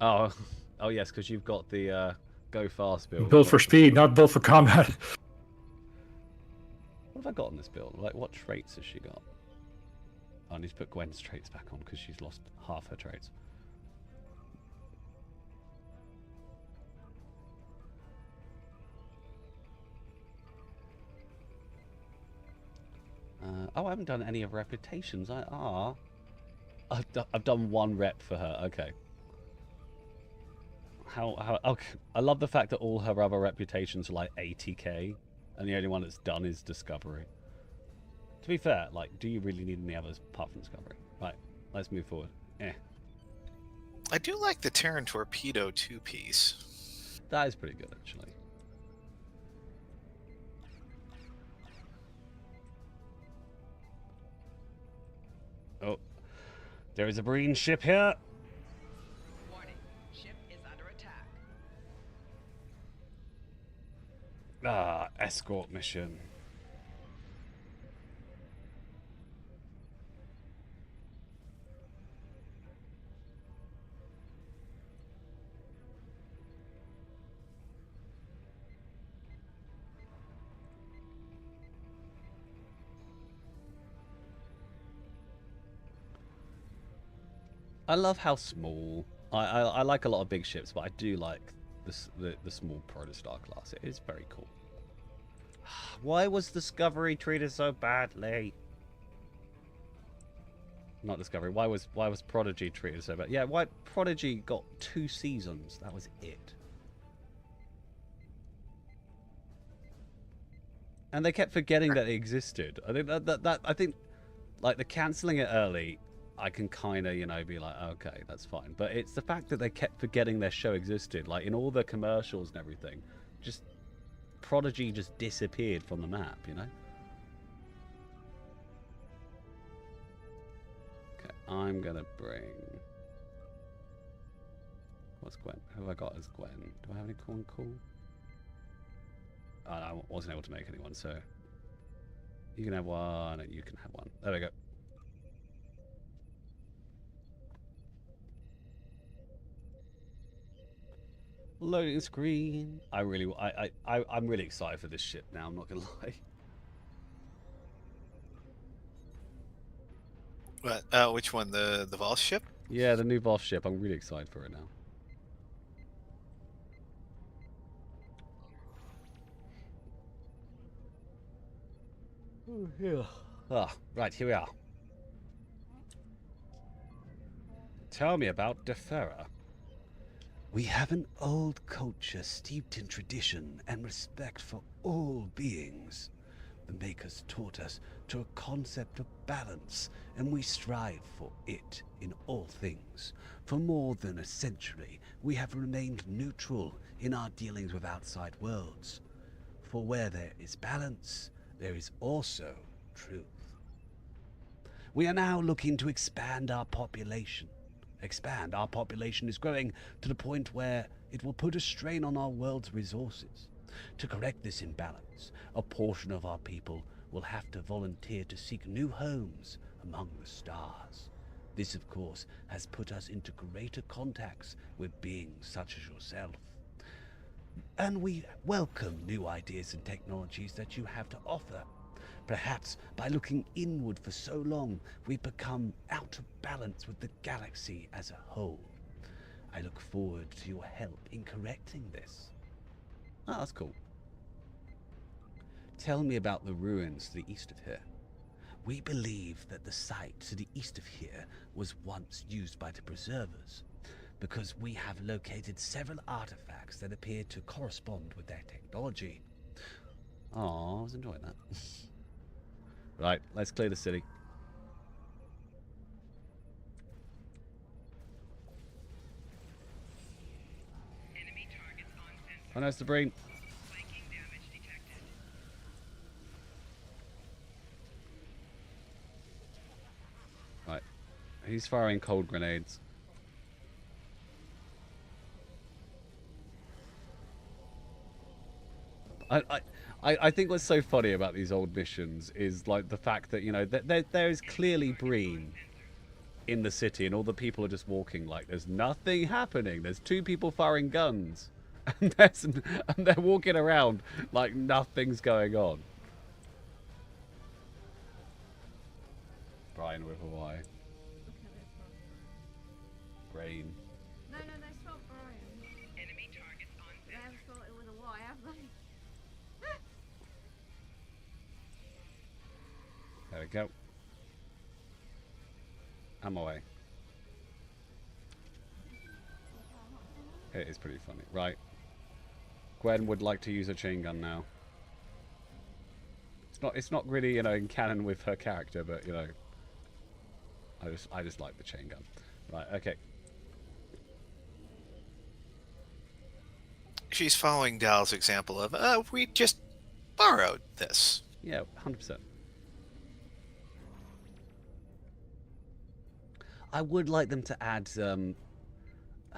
Oh, oh yes, because you've got the go fast build. Build for speed, not build for combat. What have I got on this build? Like, what traits has she got? I need to put Gwen's traits back on because she's lost half her traits. Oh, I haven't done any of reputations. I've done one rep for her. Okay. How? Okay. I love the fact that all her other reputations are like 80k, and the only one that's done is discovery. To be fair, like, do you really need any others apart from discovery? Right. Let's move forward. I do like the Terran Torpedo 2-piece. That is pretty good, actually. Oh, there is a Marine ship here. Warning, ship is under attack. Ah, escort mission. I love how small. I like a lot of big ships, but I do like the small Protostar class. It is very cool. Why was Discovery treated so badly? Not Discovery. Why was Prodigy treated so bad? Yeah, why Prodigy got 2 seasons? That was it. And they kept forgetting that it existed. I think that I think like the cancelling it early, I can kind of, you know, be like, okay, that's fine. But it's the fact that they kept forgetting their show existed. Like, in all the commercials and everything, just Prodigy just disappeared from the map, you know? Okay, I'm going to bring... What's Gwen? Who have I got as Gwen? Do I have anyone cool? Oh, no, I wasn't able to make anyone, so... You can have one, and you can have one. There we go. Loading screen. I'm really excited for this ship now. I'm not gonna lie. What? Which one? The Voss ship? Yeah, the new Voss ship. I'm really excited for it now. Oh, yeah. Ah, right, here we are. Tell me about Defera. We have an old culture steeped in tradition and respect for all beings. The Makers taught us to a concept of balance, and we strive for it in all things. For more than a century, we have remained neutral in our dealings with outside worlds. For where there is balance, there is also truth. We are now looking to expand our population. expand. Our population is growing to the point where it will put a strain on our world's resources. To correct this imbalance, a portion of our people will have to volunteer to seek new homes among the stars. This, of course, has put us into greater contacts with beings such as yourself. And we welcome new ideas and technologies that you have to offer. Perhaps by looking inward for so long, we've become out of balance with the galaxy as a whole. I look forward to your help in correcting this. Oh, that's cool. Tell me about the ruins to the east of here. We believe that the site to the east of here was once used by the Preservers, because we have located several artifacts that appear to correspond with their technology. Oh, I was enjoying that. Right, let's clear the city. Enemy targets on sensor. Oh no, it's the brain. Flanking damage detected. Right, he's firing cold grenades. I think what's so funny about these old missions is like the fact that, you know, there is clearly Breen in the city and all the people are just walking like there's nothing happening. There's two people firing guns and they're walking around like nothing's going on. Brian with a Y. Brain. No, they spelled Brian. Enemy targets on They sensor. haven't spelled it with a Y, have they? There we go. I'm away. It is pretty funny. Right. Gwen would like to use a chain gun now. It's not really, you know, in canon with her character, but you know, I just like the chain gun. Right, okay. She's following Dal's example of, we just borrowed this. Yeah, 100%. I would like them to add her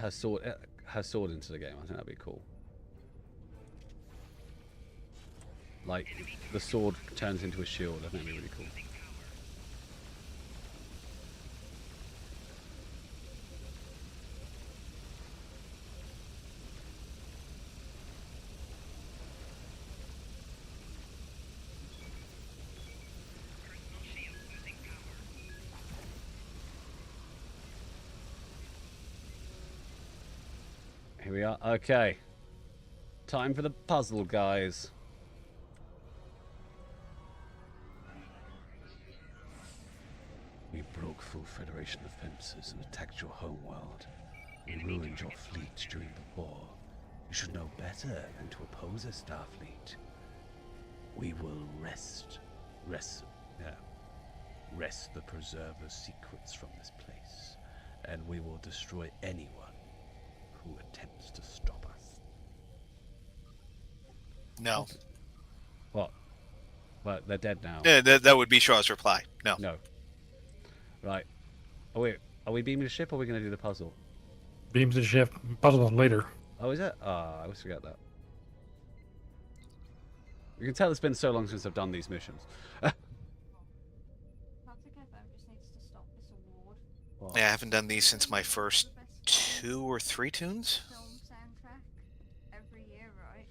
sword into the game. I think that'd be cool. Like the sword turns into a shield. I think that'd be really cool. Personal shield losing power. Here we are. Okay. Time for the puzzle, guys. We broke full Federation defenses and attacked your homeworld. We ruined your fleet during the war. You should know better than to oppose a Starfleet. We will wrest the Preserver's secrets from this place, and we will destroy anyone who attempts to stop us. No. What? Well, they're dead now. That would be Shaw's reply. No. No. Right. Oh wait, are we beaming the ship or are we going to do the puzzle? Beams the ship. Puzzle later. Oh, is it? Ah, I always forget that. You can tell it's been so long since I've done these missions. That's okay, Bev just needs to stop this award. What? Yeah, I haven't done these since my first The best 2 or 3 tunes. film soundtrack every year, right?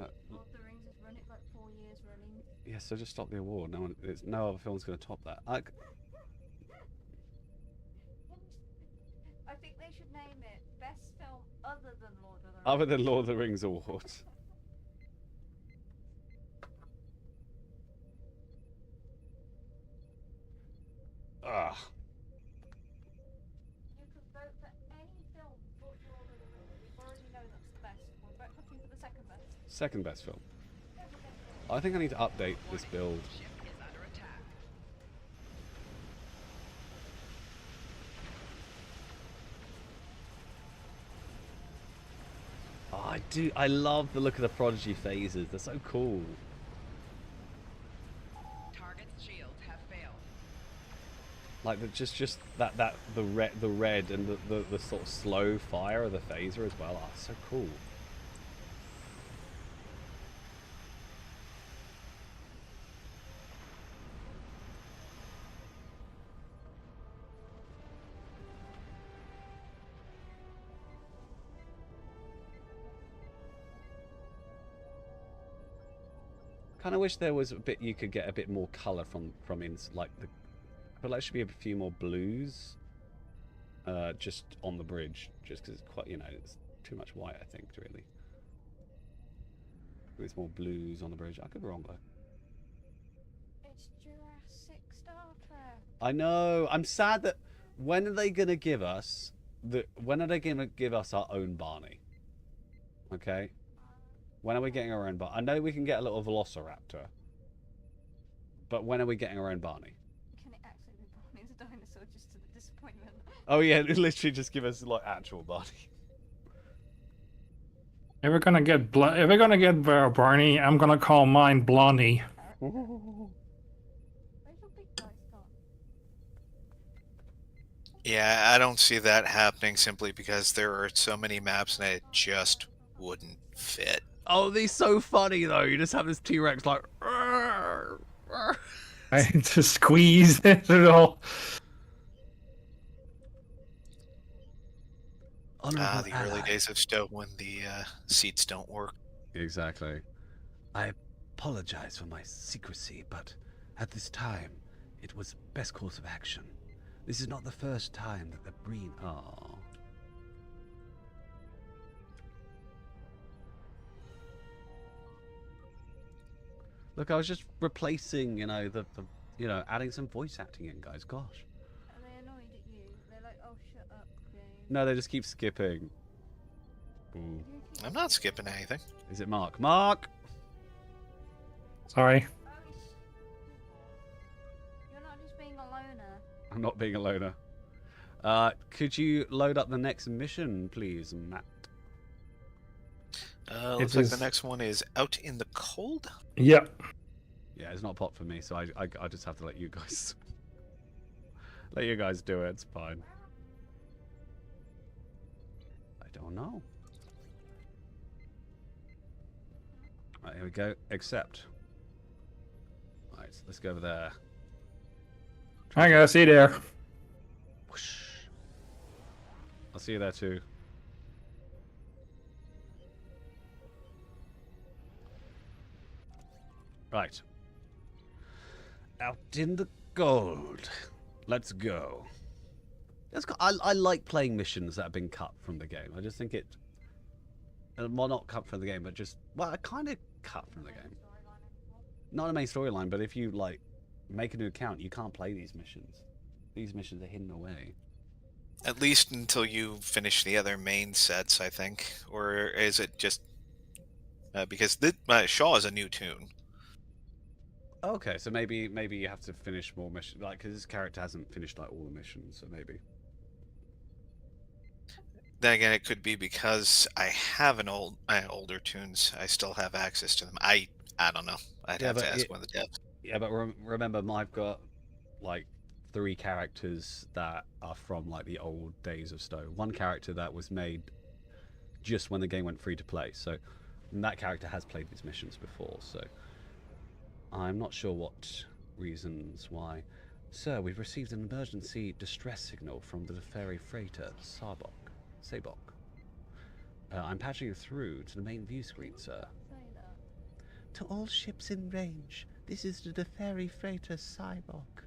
Uh, Lord of the Rings has run it like 4 years running. yeah, so just stop the award. No other film's going to top that. I think they should name it Best Film Other Than Lord of the Rings. Other than Lord of the Rings awards. Ah. You could vote for any film but Lord of the Rings. We already know that's the best. We're voting for the second best. Second best film. I think I need to update this build. Ship is under attack. Oh, I do. I love the look of the Prodigy phases. They're so cool. Target's shields have failed. Like just that the red and the sort of slow fire of the phaser as well. Oh, so cool. Kind of wish there was a bit you could get a bit more color from like the. But there should be a few more blues. Just on the bridge, just because it's quite, it's too much white. I think really. There's more blues on the bridge. I could be wrong though. It's Jurassic Star Trek. I know. I'm sad that. When are they gonna give us When are they gonna give us our own Barney? Okay. When are we getting our own Barney? I know we can get a little Velociraptor. But when are we getting our own Barney? Can it actually be Barney the dinosaur, just to the disappointment? Oh yeah, literally just give us like actual Barney. If we're gonna get Barney, I'm gonna call mine Blondie. Where's your big dice gone? Yeah, I don't see that happening simply because there are so many maps and it just wouldn't fit. Oh, they're so funny though. You just have this T-Rex like. "Arr, arr." I just squeeze it all. Honorable The early ally. days of Stowe when the seats don't work. Exactly. I apologize for my secrecy, but at this time, it was best course of action. This is not the first time that the Breen. Oh. Look, I was just replacing, adding some voice acting in, guys. Gosh. Are they annoyed at you? They're like, oh, shut up, game. No, they just keep skipping. Ooh. I'm not skipping anything. Is it Mark? Mark! Sorry. You're not just being a loner. I'm not being a loner. Could you load up the next mission, please, Matt? Looks like the next one is Out in the Cold. Yep. Yeah, it's not pop for me, so I just have to let you guys let you guys do it. It's fine. I don't know. Right, here we go. Accept. Right, so let's go over there. I gotta see there. Whoosh. I'll see you there too. Right. Out in the gold. Let's go. I like playing missions that have been cut from the game. I just think it... Well, not cut from the game, but just... Well, kind of cut from the game. Not a main storyline, but if you, like, make a new account, you can't play these missions. These missions are hidden away. At least until you finish the other main sets, I think. Or is it just... because Shaw is a new tune. Okay, so maybe you have to finish more missions, like, because this character hasn't finished like all the missions, so maybe. Then again, it could be because I have older tunes. I still have access to them. I don't know. I'd have to ask one of the devs. Yeah, but remember, I've got like 3 characters that are from like the old days of Stowe. One character that was made just when the game went free to play, so that character has played these missions before, so. I'm not sure what reasons why. Sir, we've received an emergency distress signal from the ferry freighter Sabok. I'm patching you through to the main view screen, sir. Say that. To all ships in range, this is the ferry freighter Sabok.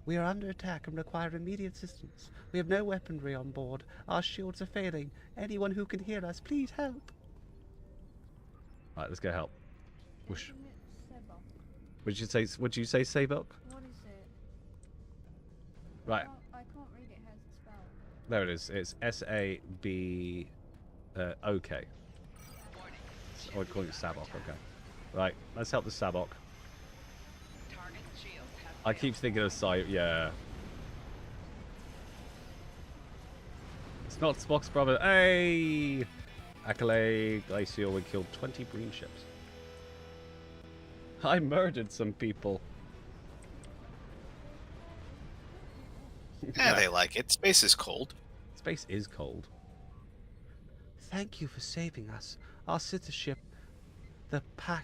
We are under attack and require immediate assistance. We have no weaponry on board. Our shields are failing. Anyone who can hear us, please help. Right, let's go help. Whoosh. Would you say Sabok? What is it? Right. I can't read it. How's it spelled? There it is. It's S-A-B-O-K. Oh, we're calling it Sabok. Okay. Right. Let's help the Sabok. Target shields have I keep thinking of yeah. It's not Spock's brother. Hey! Accolade Glacial. We killed 20 green ships. I murdered some people. Yeah, they like it. Space is cold. Space is cold. Thank you for saving us. Our sister ship, the Pakachu,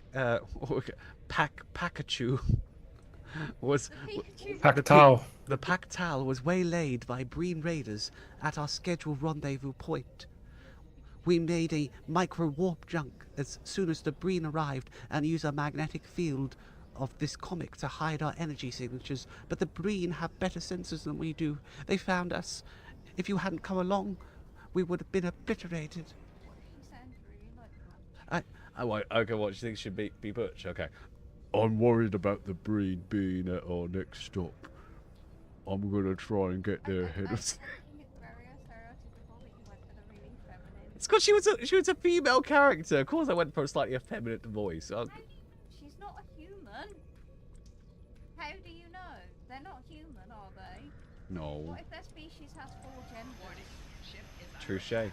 was Pikachu. Pactal. the Pactal was waylaid by Breen raiders at our scheduled rendezvous point. We made a micro-warp junk as soon as the Breen arrived and used a magnetic field of this comic to hide our energy signatures, but the Breen have better sensors than we do. They found us. If you hadn't come along, we would have been obliterated. He sounds really like Okay, what do you think should be Butch? Okay. I'm worried about the Breen being at our next stop. I'm gonna try and get there ahead of... I think it's very stereotypical that you went with a really feminine. It's because she was a female character. Of course I went for a slightly effeminate voice. She's not a human. How do you know? They're not human, are they? No. What if their species has 4 genders? Ship is under Touche.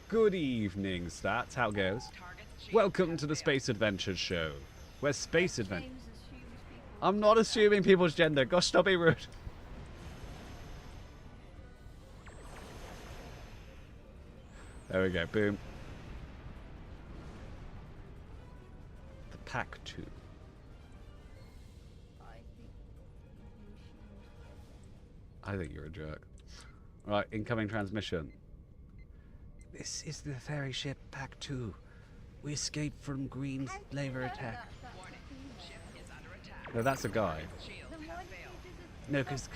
Good evening, Stats. How goes? target shield Welcome has to the failed. Space Adventure Show. Where space adventure... James assumes people. I'm not assuming people's gender. Gosh, stop being rude. There we go. Boom. The Pack 2. I think you assumed. I think you're a jerk. Right, incoming transmission. This is the ferry ship Pack 2. We escaped from Green's How do you labour know attack. that's Warning. female? Ship is under attack. No, that's a guy. Shield Then has why did you failed. do the No, because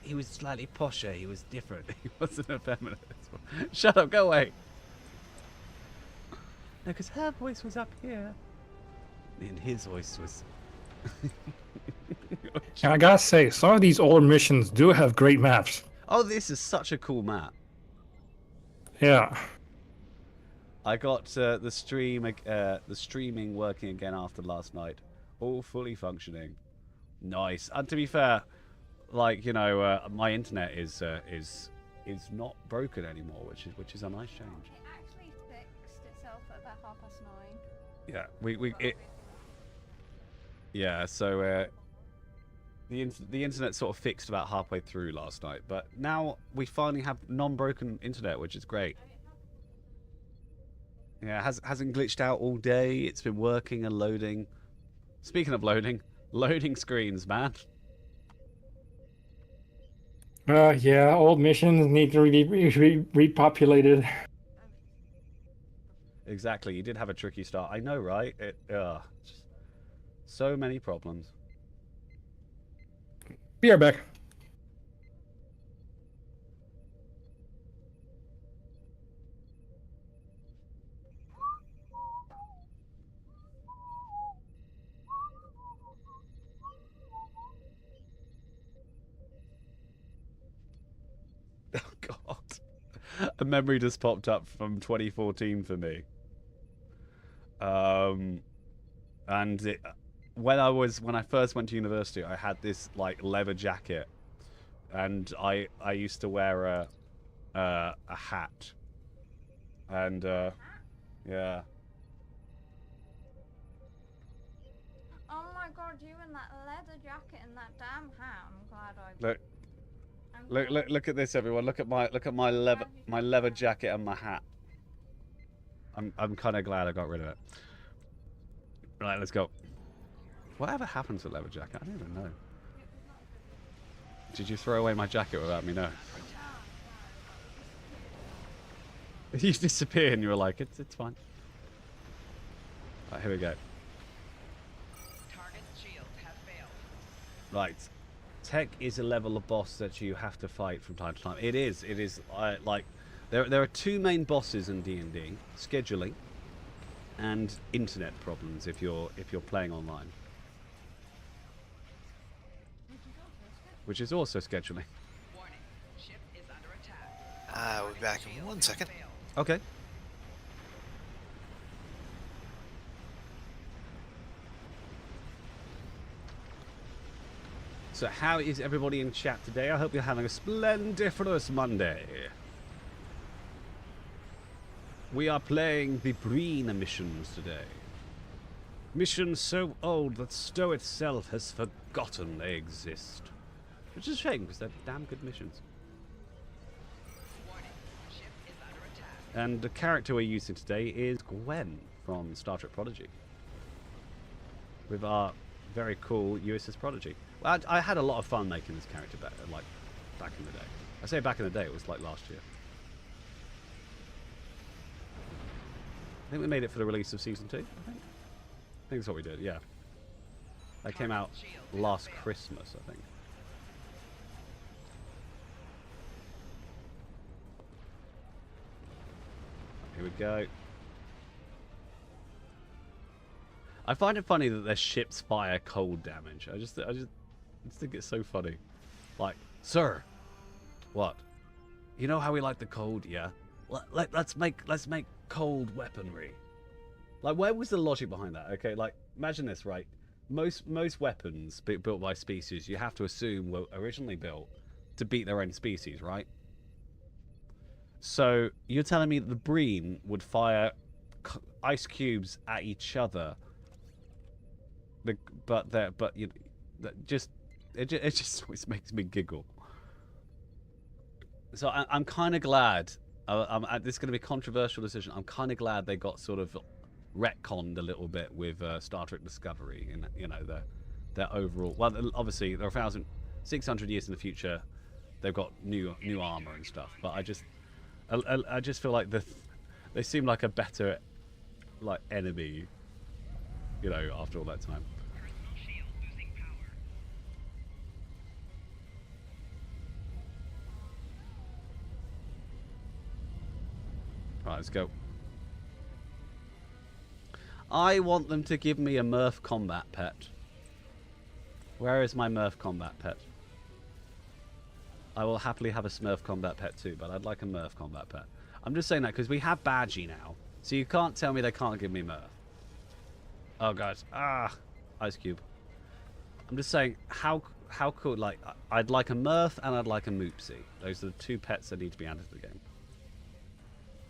he was slightly posher. He was different. He wasn't a feminist. Shut up, go away. No, because her voice was up here. And his voice was... And I gotta say, some of these older missions do have great maps. Oh, this is such a cool map. Yeah. I got the streaming working again after last night, all fully functioning. Nice. And to be fair, like my internet is not broken anymore, which is a nice change. It actually fixed itself at about 9:30. Yeah, yeah. So the internet sort of fixed about halfway through last night, but now we finally have non-broken internet, which is great. Yeah, hasn't glitched out all day. It's been working and loading. Speaking of loading screens, man. Yeah, old missions need to be repopulated. Exactly. You did have a tricky start. I know, right? Just so many problems. Be right back. Oh God, a memory just popped up from 2014 for me. When I first went to university, I had this like leather jacket, and I used to wear a hat, and yeah. Oh my god, you in that leather jacket and that damn hat. I'm glad I. Look, I'm look, glad- look at this, everyone. Look at my leather jacket and my hat. I'm kind of glad I got rid of it. Right, let's go. Whatever happened to the leather jacket? I don't even know. Did you throw away my jacket without me knowing? You disappeared and you were like, it's fine. Right, here we go. Target shield has failed. Right. Tech is a level of boss that you have to fight from time to time. It is. Like there are two main bosses in D&D: scheduling and internet problems if you're playing online. Which is also scheduling. Warning. Ship is under attack. We'll be back in 1 second. Failed. Okay. So how is everybody in chat today? I hope you're having a splendiferous Monday. We are playing the Breen missions today. Missions so old that Stowe itself has forgotten they exist. Which is a shame because they're damn good missions. Warning. Ship is under attack. And the character we're using today is Gwen from Star Trek Prodigy. With our very cool USS Prodigy. Well, I had a lot of fun making this character back in the day. I say back in the day, it was like last year. I think we made it for the release of Season 2, I think that's what we did, yeah. That came out last Christmas, I think. Here we go. I find it funny that their ships fire cold damage. I just think it's so funny. Like, sir, what? You know how we like the cold, yeah? Let's make cold weaponry. Like, where was the logic behind that? Okay, like, imagine this, right? Most weapons built by species, you have to assume were originally built to beat their own species, right? So you're telling me that the Breen would fire ice cubes at each other? It just always makes me giggle. So I'm kind of glad. This is going to be a controversial decision. I'm kind of glad they got sort of retconned a little bit with Star Trek Discovery and their overall. Well, obviously they're 1,600 years in the future. They've got new armor and stuff. But I just feel like they seem like a better like enemy. You know, after all that time. Right, let's go. I want them to give me a Murph combat pet. Where is my Murph combat pet? I will happily have a Smurf combat pet too, but I'd like a Murph combat pet. I'm just saying that because we have Badgie now, so you can't tell me they can't give me Murph. Oh guys, Ice Cube. I'm just saying how cool. Like, I'd like a Murph and I'd like a Moopsie. Those are the two pets that need to be added to the game.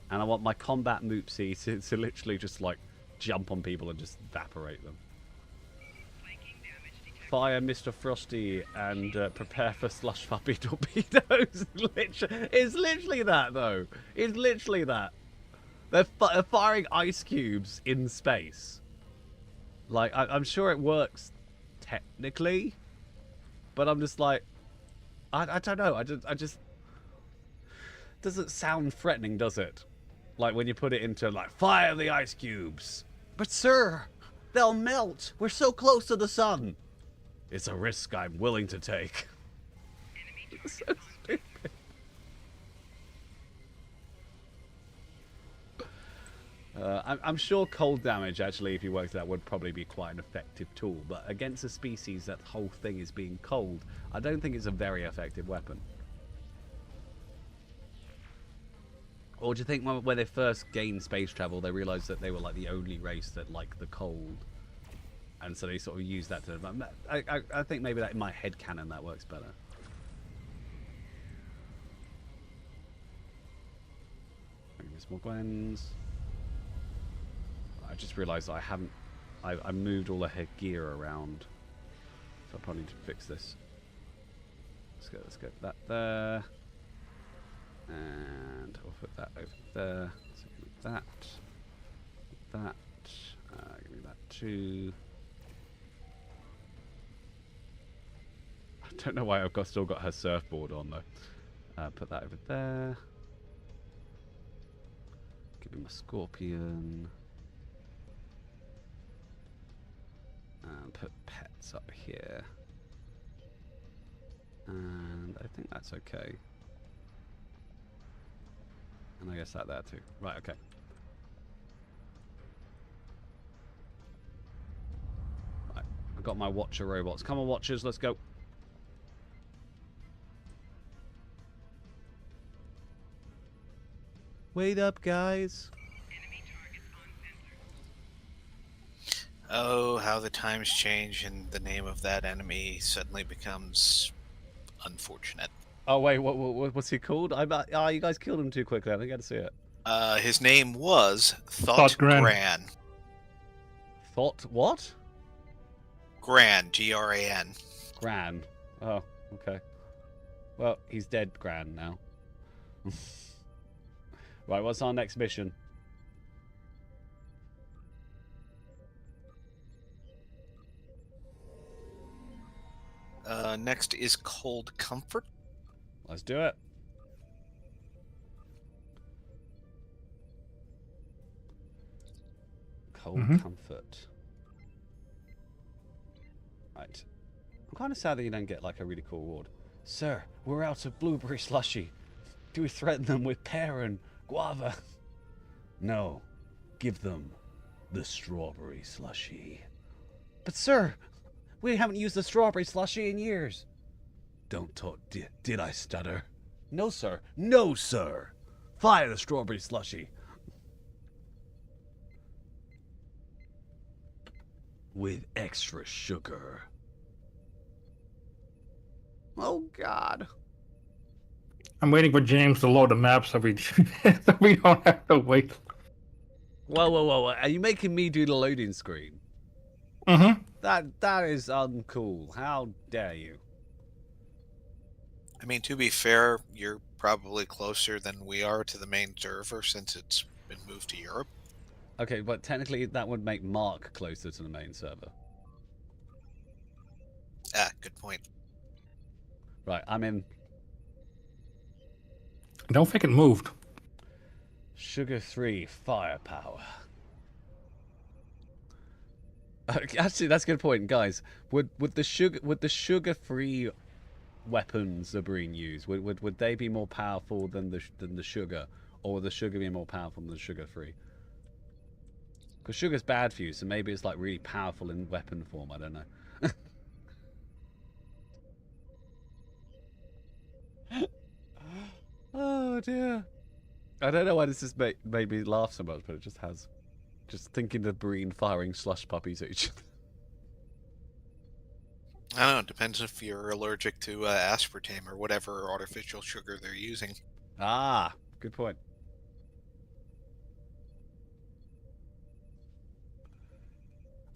And I want my combat Moopsie to literally just like jump on people and just evaporate them. Fire Mr. Frosty and prepare for slush puppy torpedoes. It's literally that though. It's literally that. They're firing ice cubes in space. Like, I'm sure it works technically, but I'm just like, I don't know. I just doesn't sound threatening, does it? Like when you put it into like, fire the ice cubes. But sir, they'll melt. We're so close to the sun. It's a risk I'm willing to take. It's so stupid. I'm sure cold damage, actually, if you worked it out, would probably be quite an effective tool. But against a species that whole thing is being cold, I don't think it's a very effective weapon. Or do you think when they first gained space travel, they realized that they were like the only race that liked the cold? And so they sort of use that to... I think maybe that in my head canon that works better. There's more Gwens. I just realised I haven't... I moved all the head gear around. So I probably need to fix this. Let's get that there. And I'll put that over there. So give me that. That. Give me that too. I don't know why I've still got her surfboard on though. Put that over there. Give me my scorpion. And put pets up here. And I think that's okay. And I guess that there too. Right, okay. Right, I've got my Watcher robots. Come on, Watchers, let's go. Wait up, guys. Oh, how the times change and the name of that enemy suddenly becomes unfortunate. Oh wait, what's he called? You guys killed him too quickly. I think I got to see it. His name was Thought Gran. Thought what? Gran, Gran. Gran. Oh, okay. Well, he's dead, Gran, now. Right, what's our next mission? Next is Cold Comfort. Let's do it. Cold Comfort. Right. I'm kind of sad that you don't get like a really cool award. Sir, we're out of blueberry slushy. Do we threaten them with pear and guava? No. Give them the strawberry slushy. But sir, we haven't used the strawberry slushy in years. Don't talk. Did I stutter? No, sir. No, sir. Fire the strawberry slushy. With extra sugar. Oh, God. I'm waiting for James to load the map so we, so we don't have to wait. Whoa. Are you making me do the loading screen? Mm-hmm. That is uncool. How dare you? I mean, to be fair, you're probably closer than we are to the main server since it's been moved to Europe. Okay, but technically that would make Mark closer to the main server. Ah, good point. Right, I'm in. I don't think it moved. Sugar-free firepower. Actually, that's a good point, guys. Would the sugar-free weapons that are being used would they be more powerful than the sugar, or would the sugar be more powerful than the sugar-free? Because sugar's bad for you, so maybe it's like really powerful in weapon form. I don't know. Oh dear. I don't know why this just made me laugh so much, but it just has. Just thinking of Breen firing slush puppies at each other. I don't know. It depends if you're allergic to aspartame or whatever artificial sugar they're using. Ah, good point.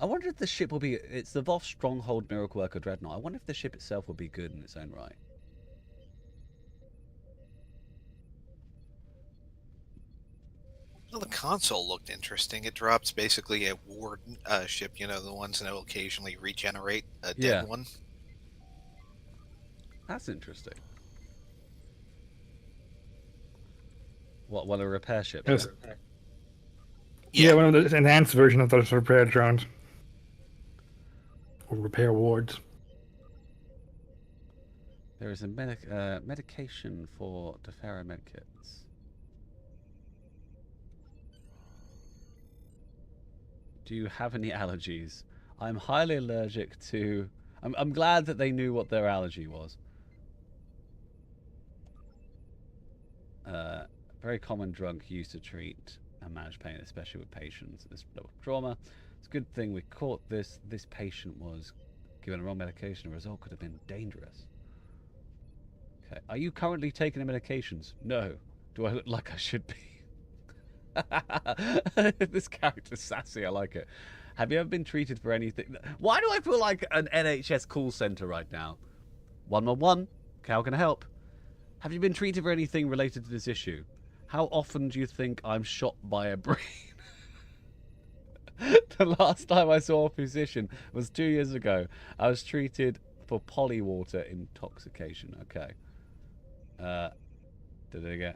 I wonder if the ship will be. It's the Voth Stronghold Miracle Worker Dreadnought. I wonder if the ship itself will be good in its own right. Well, the console looked interesting. It drops basically a ward ship, you know, the ones that will occasionally regenerate a dead one. That's interesting. What, one of the repair ships? Yes. Yeah, one of the enhanced version of those repair drones. Or repair wards. There is a medication for Defera medkits. Do you have any allergies? I'm highly allergic to... I'm glad that they knew what their allergy was. Very common drug used to treat and manage pain, especially with patients with this level of trauma. It's a good thing we caught this. This patient was given the wrong medication. The result could have been dangerous. Okay. Are you currently taking the medications? No. Do I look like I should be? This character's sassy. I like it. Have you ever been treated for anything? Why do I feel like an NHS call center right now? 111. How can I help? Have you been treated for anything related to this issue? How often do you think I'm shot by a brain? The last time I saw a physician was 2 years ago. I was treated for polywater intoxication. Okay. Did it again?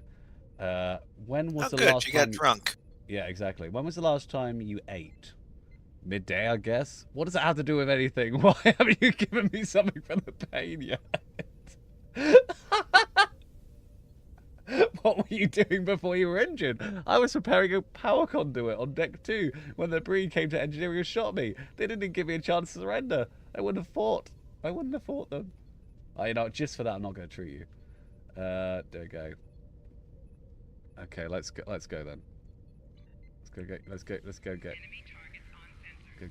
When was the last you time got drunk? Yeah, exactly. When was the last time you ate? Midday, I guess. What does it have to do with anything? Why haven't you given me something for the pain yet? What were you doing before you were injured? I was preparing a power conduit on deck 2 when the Breen came to engineering and shot me. They didn't give me a chance to surrender. I wouldn't have fought. I wouldn't have fought them. Oh, you know, just for that, I'm not going to treat you. There we go. Okay, let's go then. Let's go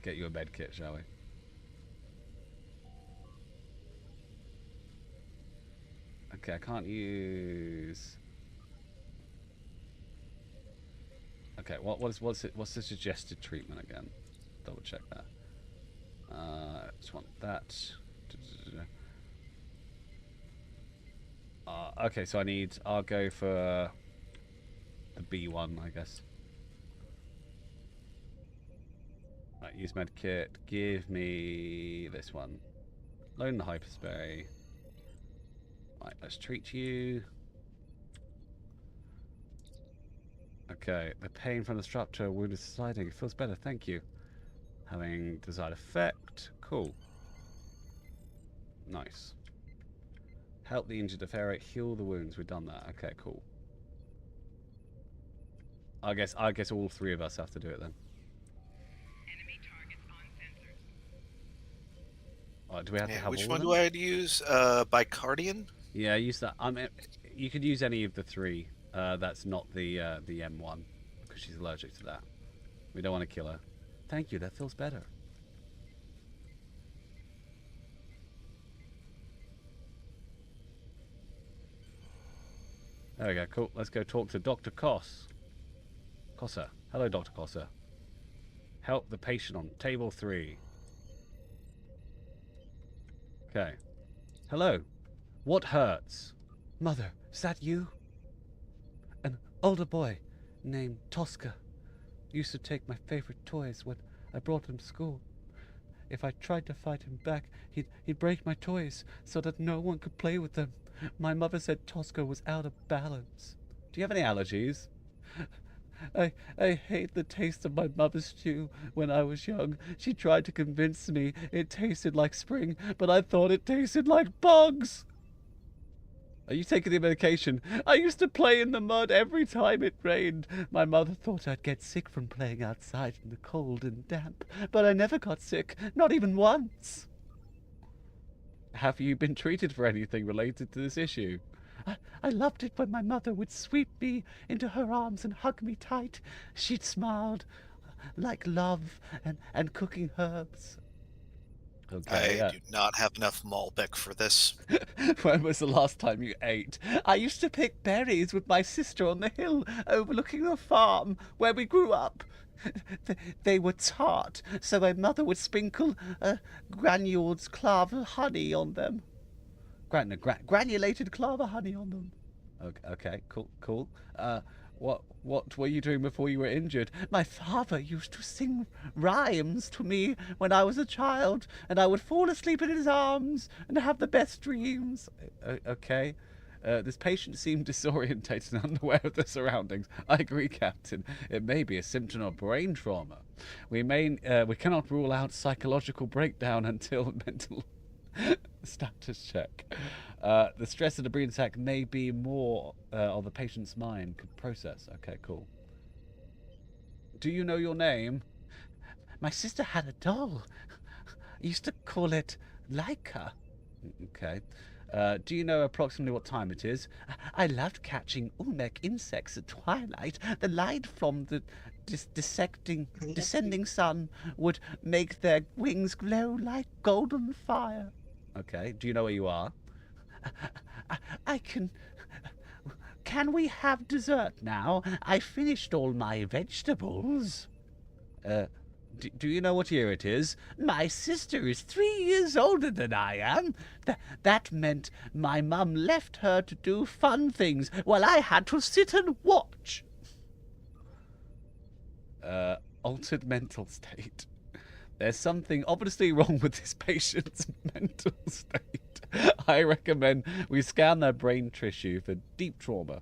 get you a med kit, shall we? Okay, I can't use. Okay, what's the suggested treatment again? Double check that. Just want that. Okay, so I'll go for the B one, I guess. Right, use medkit. Give me this one. Load the hyperspray. Right, let's treat you. Okay, the pain from the structure wound is subsiding. It feels better, thank you. Having desired effect. Cool. Nice. Help the injured ferret heal the wounds. We've done that. Okay, cool. I guess all three of us have to do it then. Enemy targets on sensors. Do we have to have which all one of do them? I use? Bicardian? Yeah, use that. You could use any of the three. That's not the M1 because she's allergic to that. We don't want to kill her. Thank you. That feels better. There we go. Cool. Let's go talk to Dr. Cossa. Hello, Dr. Cossa. Help the patient on table 3. Okay. Hello. What hurts? Mother, is that you? An older boy named Tosca used to take my favorite toys when I brought him to school. If I tried to fight him back, he'd break my toys so that no one could play with them. My mother said Tosca was out of balance. Do you have any allergies? I hate the taste of my mother's stew when I was young. She tried to convince me it tasted like spring, but I thought it tasted like bugs. Are you taking the medication? I used to play in the mud every time it rained. My mother thought I'd get sick from playing outside in the cold and damp, but I never got sick, not even once. Have you been treated for anything related to this issue? I loved it when my mother would sweep me into her arms and hug me tight. She'd smiled like love and cooking herbs. Okay, I do not have enough Malbec for this. When was the last time you ate? I used to pick berries with my sister on the hill overlooking the farm where we grew up. They were tart, so my mother would sprinkle granulated clover honey on them. Granulated clover honey on them. Okay, cool. What were you doing before you were injured? My father used to sing rhymes to me when I was a child, and I would fall asleep in his arms and have the best dreams. Okay. This patient seemed disorientated and unaware of the surroundings. I agree, Captain. It may be a symptom of brain trauma. We cannot rule out psychological breakdown until mental status check. The stress of the brain attack may be more of the patient's mind could process. Okay, cool. Do you know your name? My sister had a doll. I used to call it Laika. Okay. Do you know approximately what time it is? I loved catching Ulmec insects at twilight. The light from the descending sun would make their wings glow like golden fire. Okay. Do you know where you are? I can... Can we have dessert now? I finished all my vegetables. Do you know what year it is? My sister is 3 years older than I am. That meant my mum left her to do fun things while I had to sit and watch. Altered mental state. There's something obviously wrong with this patient's mental state. I recommend we scan their brain tissue for deep trauma.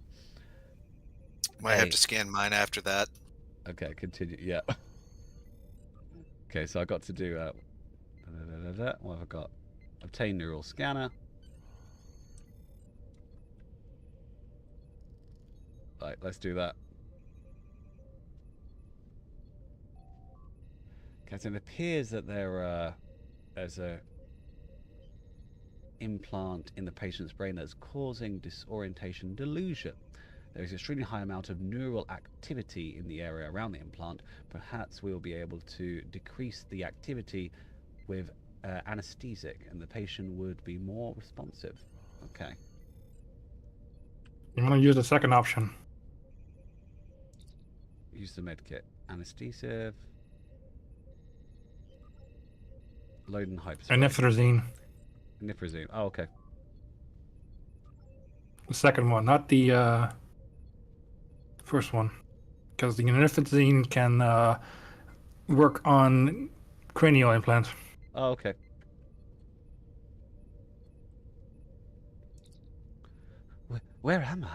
Might have to scan mine after that. Okay, continue. Yeah. Okay, so I got to do what have I got? Obtain neural scanner. Right, let's do that. Okay, so it appears that there's a implant in the patient's brain that's causing disorientation delusion. There is an extremely high amount of neural activity in the area around the implant. Perhaps we'll be able to decrease the activity with anesthetic, and the patient would be more responsive. Okay. You want to use the second option. Use the medkit. Anesthesia. Load and hyperspray. Nifrazine. Nifrazine. Oh, okay. The second one, not the first one. Because the unifazine can work on cranial implants. Oh, okay. Where am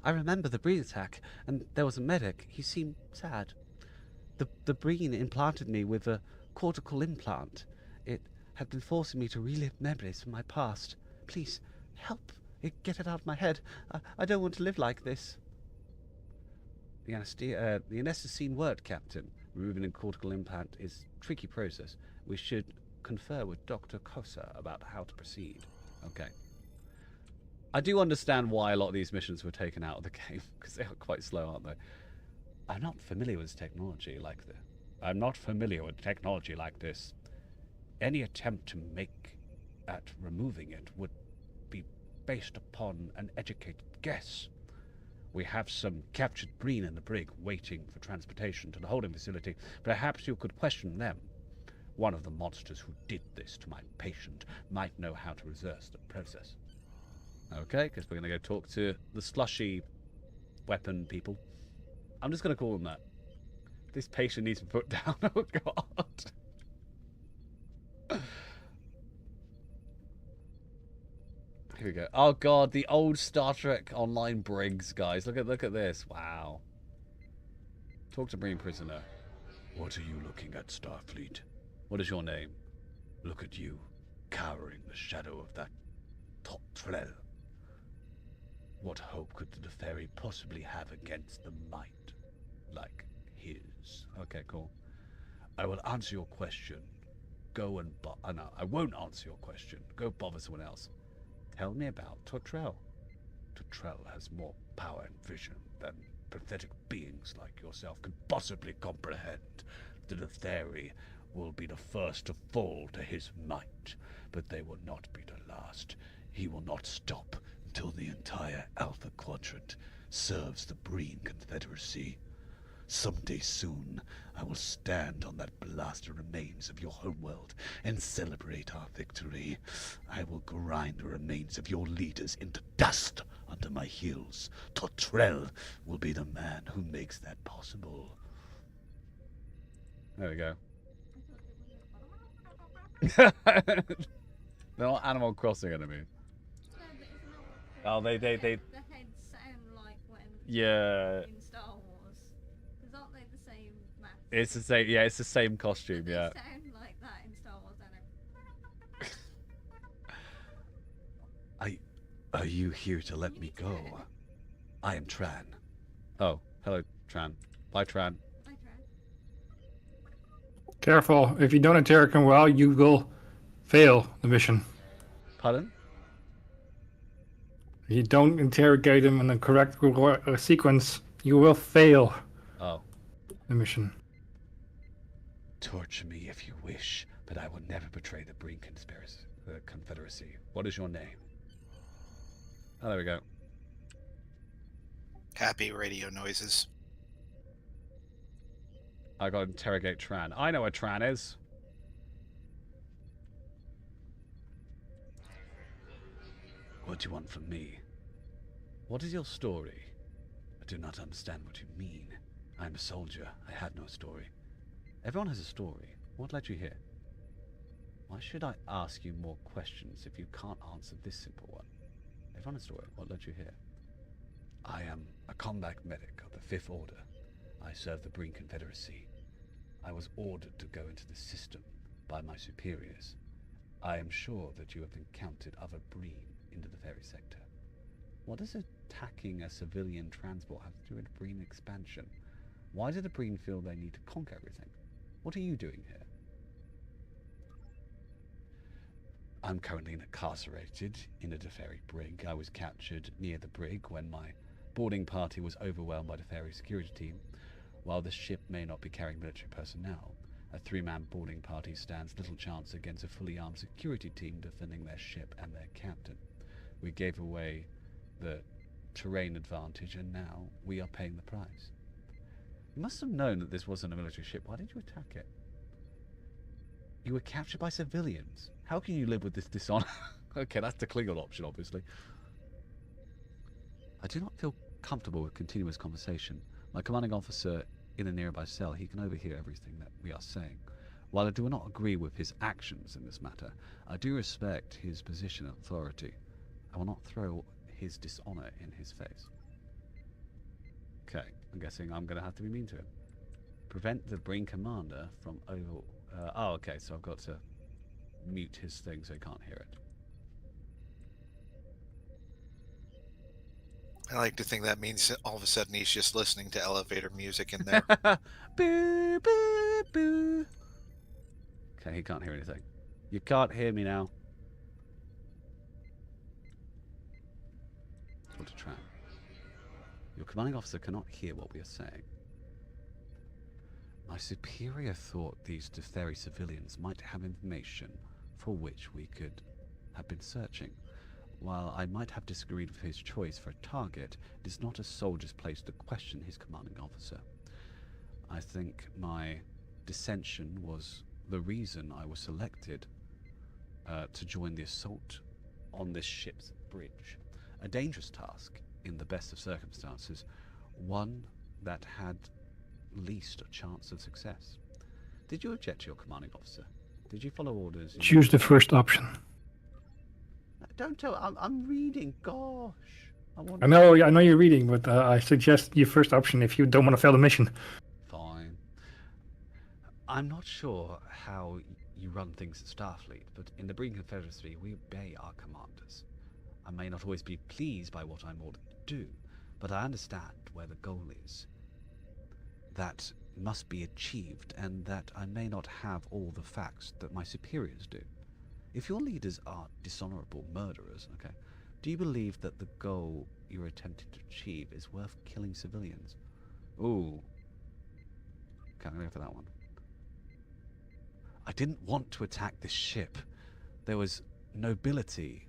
I remember the Breen attack, and there was a medic. He seemed sad. The Breen implanted me with a cortical implant. It had been forcing me to relive memories from my past. Please, help get it out of my head. I don't want to live like this. The anesthetine worked, Captain. Removing a cortical implant is a tricky process. We should confer with Dr. Kosa about how to proceed. Okay. I do understand why a lot of these missions were taken out of the game, because they are quite slow, aren't they? I'm not familiar with technology like this. Any attempt to make at removing it would be based upon an educated guess. We have some captured Breen in the brig waiting for transportation to the holding facility. Perhaps you could question them. One of the monsters who did this to my patient might know how to reverse the process. Okay, because we're going to go talk to the slushy weapon people. I'm just going to call them that. This patient needs to be put down. Oh, God. Here we go. Oh, God, the old Star Trek Online brigs, guys. Look at this. Wow. Talk to Breen prisoner. What are you looking at, Starfleet? What is your name? Look at you, cowering in the shadow of that Totrell. What hope could the Deferi possibly have against the might like his? Okay, cool. I will answer your question. Go and no, I won't answer your question. Go bother someone else. Tell me about Totrell. Totrell has more power and vision than pathetic beings like yourself can possibly comprehend. The Deferi will be the first to fall to his might, but they will not be the last. He will not stop until the entire Alpha Quadrant serves the Breen Confederacy. Someday soon, I will stand on that blasted remains of your homeworld and celebrate our victory. I will grind the remains of your leaders into dust under my heels. Totrell will be the man who makes that possible. There we go. They're not Animal Crossing enemies. Oh, they. The heads sound like when. Yeah. In Star Wars. Because aren't they the same mask? It's the same. Yeah, it's the same costume. They Yeah. sound like that in Star Wars, don't they? Are you here to let me go? I am Tran. Oh, hello, Tran. Bye, Tran. I tried. Careful. If you don't interrogate him well, you will fail the mission. Pardon? If you don't interrogate him in the correct sequence, you will fail Oh. the mission. Torture me if you wish, but I will never betray the Breen Confederacy. What is your name? Oh, there we go. Happy radio noises. I gotta interrogate Tran. I know what Tran is. What do you want from me? What is your story? I do not understand what you mean. I am a soldier. I have no story. Everyone has a story. What led you here? Why should I ask you more questions if you can't answer this simple one? Everyone has a story. What led you here? I am a combat medic of the Fifth Order. I serve the Breen Confederacy. I was ordered to go into the system by my superiors. I am sure that you have encountered other Breen into the ferry sector. What does attacking a civilian transport have to do with Breen expansion? Why do the Breen feel they need to conquer everything? What are you doing here? I'm currently incarcerated in a Deferi brig. I was captured near the brig when my boarding party was overwhelmed by the Deferi security team. While the ship may not be carrying military personnel, a three-man boarding party stands little chance against a fully armed security team defending their ship and their captain. We gave away the terrain advantage, and now we are paying the price. You must have known that this wasn't a military ship. Why did you attack it? You were captured by civilians. How can you live with this dishonor? Okay, that's the Klingon option, obviously. I do not feel comfortable with continuous conversation. My commanding officer in a nearby cell, he can overhear everything that we are saying. While I do not agree with his actions in this matter, I do respect his position and authority. I will not throw his dishonor in his face. Okay, I'm guessing I'm going to have to be mean to him. Prevent the Brain Commander from over... oh, okay, so I've got to mute his thing so he can't hear it. I like to think that means all of a sudden he's just listening to elevator music in there. Boo, boo, boo. Okay, he can't hear anything. You can't hear me now. What to try. Your commanding officer cannot hear what we are saying. My superior thought these diphthery civilians might have information for which we could have been searching. While I might have disagreed with his choice for a target, it is not a soldier's place to question his commanding officer. I think my dissension was the reason I was selected to join the assault on this ship's bridge. A dangerous task in the best of circumstances, one that had least a chance of success. Did you object to your commanding officer? Did you follow orders? Choose the first option. Don't tell. I'm reading. Gosh, I know you're reading, but I suggest your first option if you don't want to fail the mission. Fine. I'm not sure how you run things at Starfleet, but in the Breen Confederacy, we obey our commanders. I may not always be pleased by what I'm ordered to do, but I understand where the goal is. That must be achieved, and that I may not have all the facts that my superiors do. If your leaders are dishonorable murderers, okay, do you believe that the goal you're attempting to achieve is worth killing civilians? Ooh. Okay, I'm gonna go for that one. I didn't want to attack this ship. There's a nobility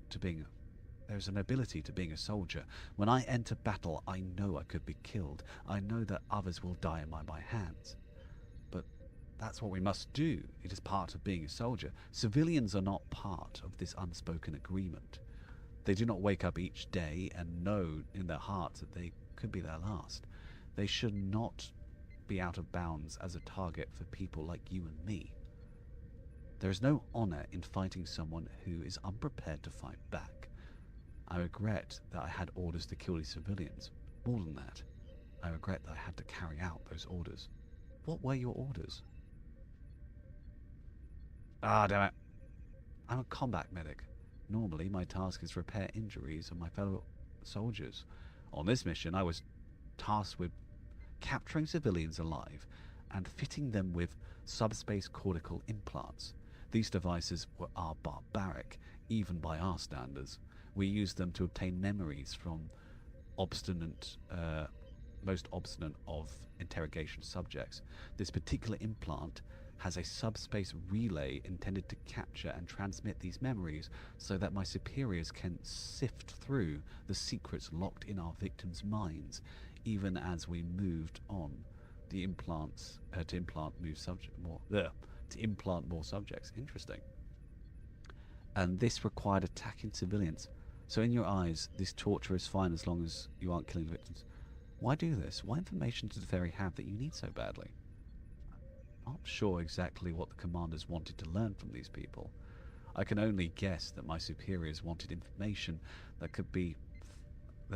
to being a soldier. When I enter battle, I know I could be killed. I know that others will die in my hands. But that's what we must do. It is part of being a soldier. Civilians are not part of this unspoken agreement. They do not wake up each day and know in their hearts that they could be their last. They should not be out of bounds as a target for people like you and me. There is no honor in fighting someone who is unprepared to fight back. I regret that I had orders to kill these civilians. More than that, I regret that I had to carry out those orders. What were your orders? Ah, damn it. I'm a combat medic. Normally, my task is repair injuries of my fellow soldiers. On this mission, I was tasked with capturing civilians alive and fitting them with subspace cortical implants. These devices are barbaric, even by our standards. We use them to obtain memories from most obstinate of interrogation subjects. This particular implant has a subspace relay intended to capture and transmit these memories so that my superiors can sift through the secrets locked in our victims' minds, even as we moved on the implants to implant more subjects. Interesting. And this required attacking civilians. So in your eyes, this torture is fine as long as you aren't killing the victims. Why do this? What information did the Ferry have that you need so badly? I'm not sure exactly what the commanders wanted to learn from these people. I can only guess that my superiors wanted information that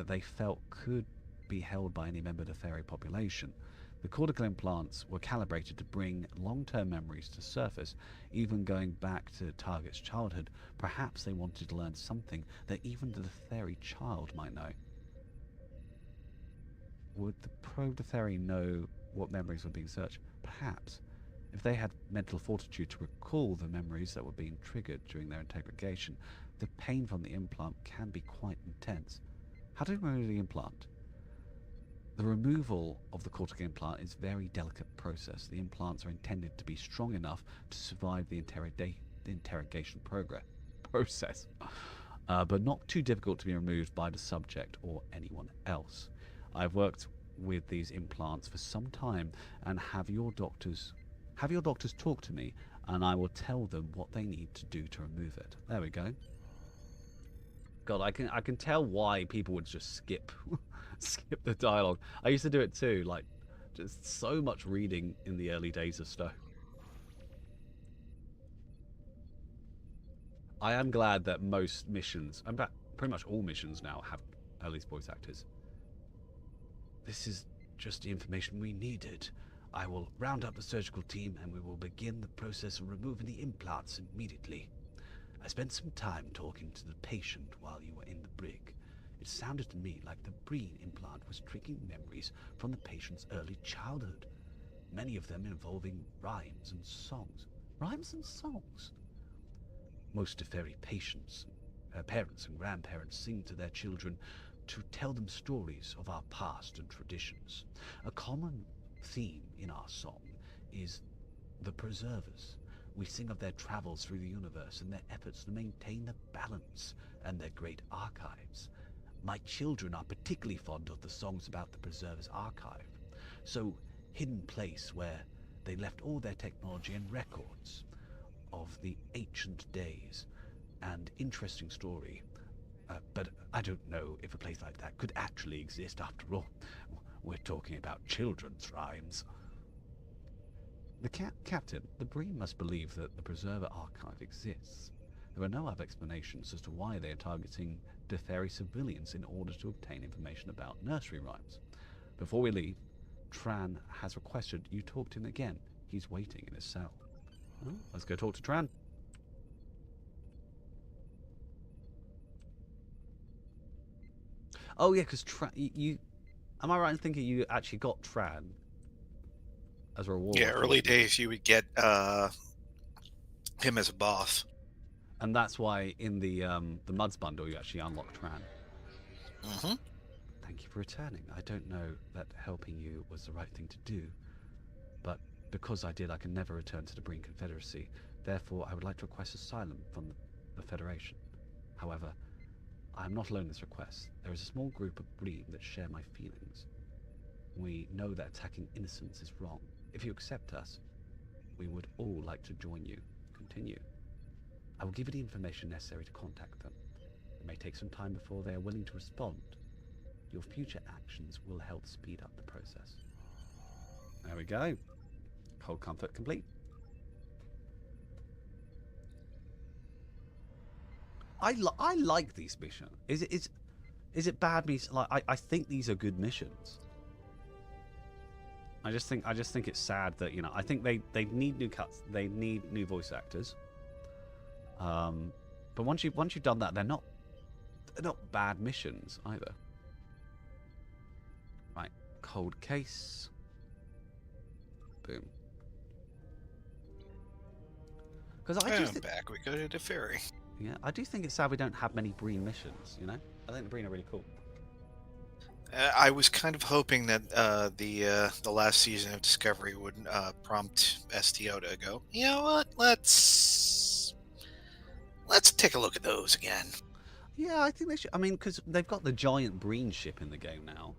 they felt could be held by any member of the Ferry population. The cortical implants were calibrated to bring long-term memories to surface, even going back to the target's childhood. Perhaps they wanted to learn something that even the Theri child might know. Would the probe Theri know what memories were being searched? Perhaps. If they had mental fortitude to recall the memories that were being triggered during their interrogation, the pain from the implant can be quite intense. How do we remove the implant? The removal of the cortical implant is a very delicate process. The implants are intended to be strong enough to survive the interrogation process, but not too difficult to be removed by the subject or anyone else. I've worked with these implants for some time and have your doctors talk to me, and I will tell them what they need to do to remove it. There we go. God, I can tell why people would just skip skip the dialogue. I used to do it too, like just so much reading in the early days of Stowe. I am glad that most missions, in fact, pretty much all missions now have at least voice actors. This is just the information we needed. I will round up the surgical team and we will begin the process of removing the implants immediately. I spent some time talking to the patient while you were in the brig. It sounded to me like the brain implant was triggering memories from the patient's early childhood, many of them involving rhymes and songs. Rhymes and songs? Most Deferi patients, parents and grandparents sing to their children to tell them stories of our past and traditions. A common theme in our song is the preservers. We sing of their travels through the universe and their efforts to maintain the balance and their great archives. My children are particularly fond of the songs about the preservers' archive, so hidden place where they left all their technology and records of the ancient days, and interesting story. But I don't know if a place like that could actually exist after all. We're talking about children's rhymes. The captain, the Breen must believe that the Preserver Archive exists. There are no other explanations as to why they are targeting Deferi civilians in order to obtain information about nursery rhymes. Before we leave, Tran has requested you talk to him again. He's waiting in his cell. Well, let's go talk to Tran. Oh yeah, because you... Am I right in thinking you actually got Tran as a reward? Yeah, early days you would get him as a boss. And that's why in the Muds bundle you actually unlock Tran. Mm-hmm. Thank you for returning. I don't know that helping you was the right thing to do, but because I did, I can never return to the Breen Confederacy. Therefore, I would like to request asylum from the Federation. However, I am not alone in this request. There is a small group of Breen that share my feelings. We know that attacking innocents is wrong. If you accept us, we would all like to join you. Continue. I will give you the information necessary to contact them. It may take some time before they are willing to respond. Your future actions will help speed up the process. There we go. Cold comfort complete. I like these missions. Is it bad? Like I think these are good missions. I just think it's sad that, you know, I think they need new cuts. They need new voice actors. But once you've done that, they're not bad missions either. Right, cold case. Boom. Because I just back we go to the ferry. Yeah, I do think it's sad we don't have many Breen missions. You know, I think the Breen are really cool. I was kind of hoping that the last season of Discovery would prompt STO to go, you know what? Let's take a look at those again. Yeah, I think they should. I mean, because they've got the giant Breen ship in the game now.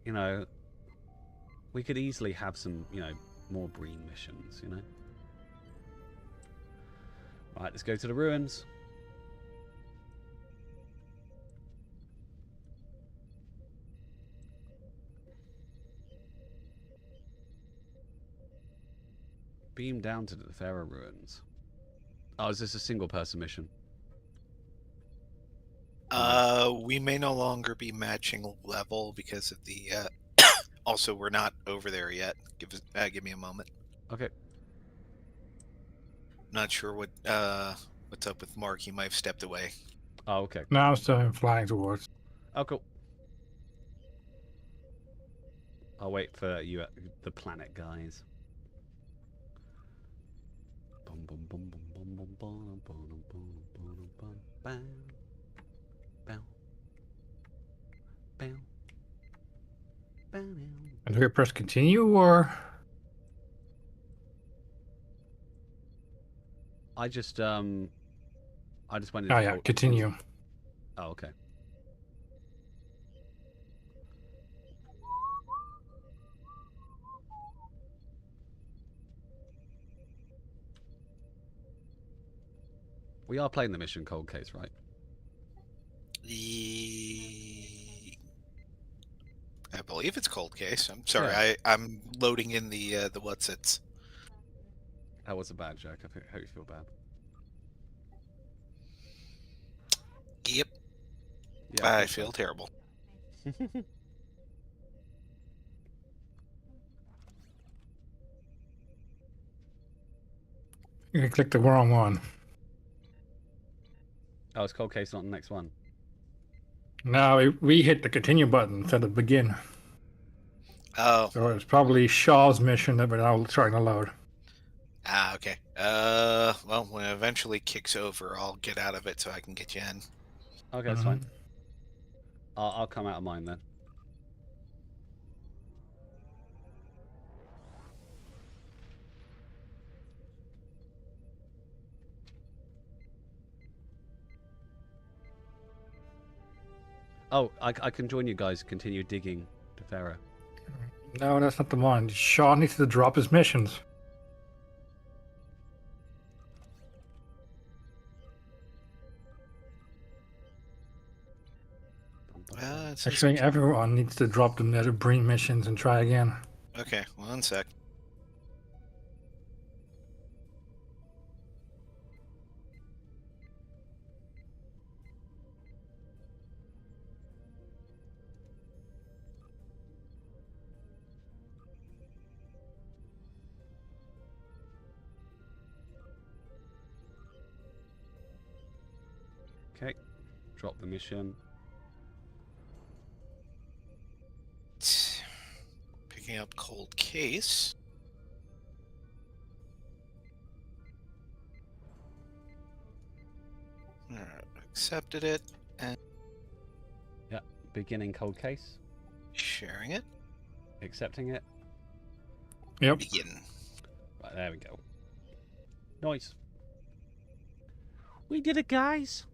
You know, we could easily have some, you know, more Breen missions. You know. Right, let's go to the ruins. Beam down to the Pharaoh ruins. Oh, is this a single-person mission? We may no longer be matching level because of the. Also, we're not over there yet. Give me a moment. Okay. Not sure what's up with Mark. He might have stepped away. Oh, okay. Now I'm still flying towards. Oh, cool. I'll wait for you at the planet, guys. Bum, bum, bum, bum, bum, bum, bum, bum, bum, bum, bam. Bow. Bow. Bow. And do we press continue or? I just went. Oh yeah, continue. Oh, okay. We are playing the mission Cold Case, right? I believe it's cold case. I'm sorry. Yeah. I'm loading in the what's its. That was a bad joke. I hope you feel bad. Yep. Yeah, I thought so. feel terrible. You clicked the wrong one. Oh, it's cold case, not the next one. No, we hit the continue button instead of begin. Oh. So it's probably Shaw's mission that we're now starting to load. Ah, okay. Well, when it eventually kicks over, I'll get out of it so I can get you in. Okay, that's fine. I'll come out of mine then. Oh, I can join you guys. Continue digging to Pharaoh. No, that's not the one. Shaw needs to drop his missions. It says- Actually, everyone needs to drop the nether brain missions and try again. Okay, 1 sec. Okay, drop the mission. Picking up cold case. Alright, accepted it and Yeah, beginning cold case. sharing it. Accepting it. Yep. Begin. Right, there we go. Nice. We did it, guys.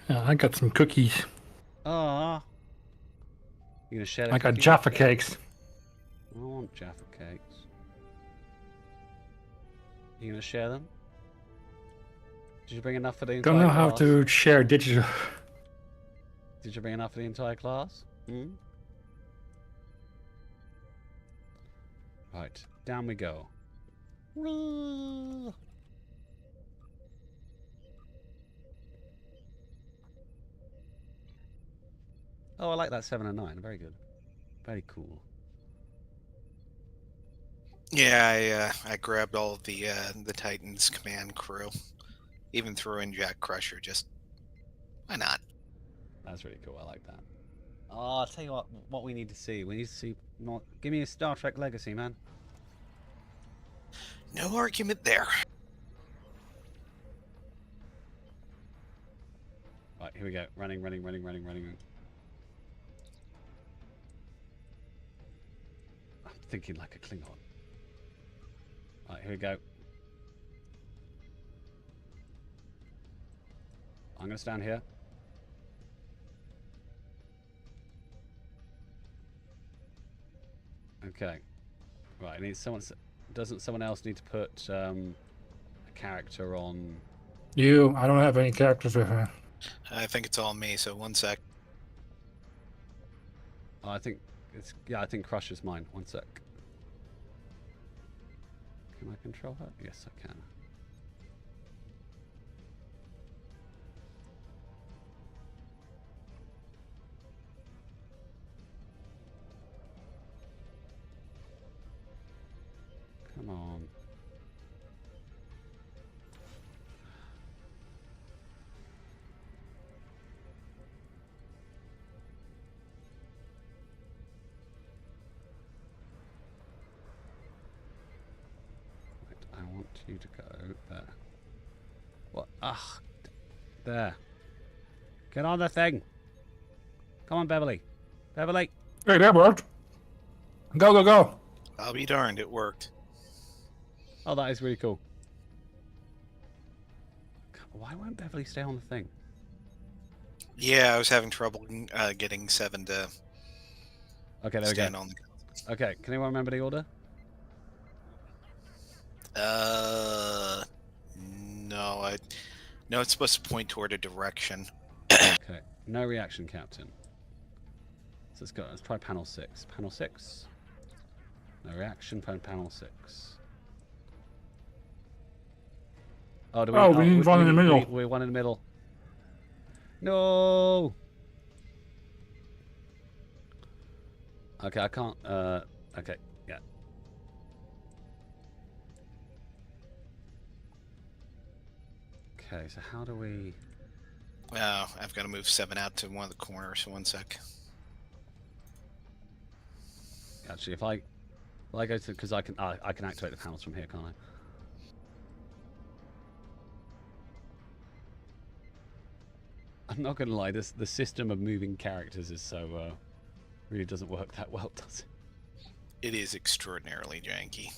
I got some cookies. Ah. You gonna share the I got cookies? Jaffa cakes. I want Jaffa cakes. You gonna share them? Did you bring enough for the entire Don't know class? how to share digital. Did you bring enough for the entire class? Hmm? Right, down we go. Whee! Oh, I like that 7 and 9. Very good. Very cool. Yeah, I grabbed all of the Titans command crew. Even threw in Jack Crusher, just why not? That's really cool. I like that. Oh, I'll tell you what we need to see. We need to see more. Give me a Star Trek Legacy, man. No argument there. Right, here we go. Running. I'm thinking like a Klingon. Right, here we go. I'm gonna stand here. Okay. Right, I need someone. Doesn't someone else need to put a character on? I don't have any characters with me. I think it's all me, so 1 sec. Oh, I think it's I think Crush is mine. 1 sec. Can I control her? Yes, I can. Come on. Two to go. There. What? Ah, there. Get on the thing. Come on, Beverly. Beverly. Hey, that worked. Go, go, go. I'll be darned, it worked. Oh, that is really cool. Why won't Beverly stay on the thing? Yeah, I was having trouble getting 7 to Okay, there we stand go. on the. Okay, can anyone remember the order? No, no, it's supposed to point toward a direction. Okay, no reaction, Captain. So let's go. Let's try panel 6. Panel 6. No reaction. Panel 6. Oh, do we? Oh, we need one in the middle. We're one in the middle. No. Okay, I can't. Okay, yeah. Okay, so how do we? Oh, I've got to move 7 out to one of the corners. 1 sec. Actually, if I go to, because I can activate the panels from here, can't I? I'm not gonna lie, the system of moving characters is so really doesn't work that well, does it? It is extraordinarily janky.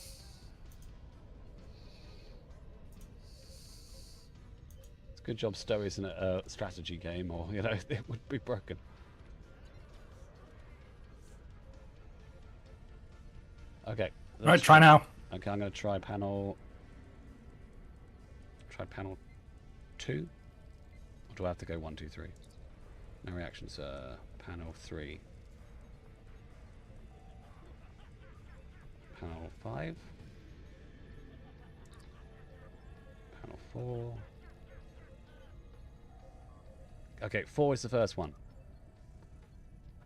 It's a good job Stowe isn't a strategy game, or you know, it would be broken. Okay. Right, try now. Okay, I'm gonna try panel. Try panel 2. Or do I have to go 1, 2, 3? No reactions. Panel 3. Panel 5. Panel 4. Okay, 4 is the first one.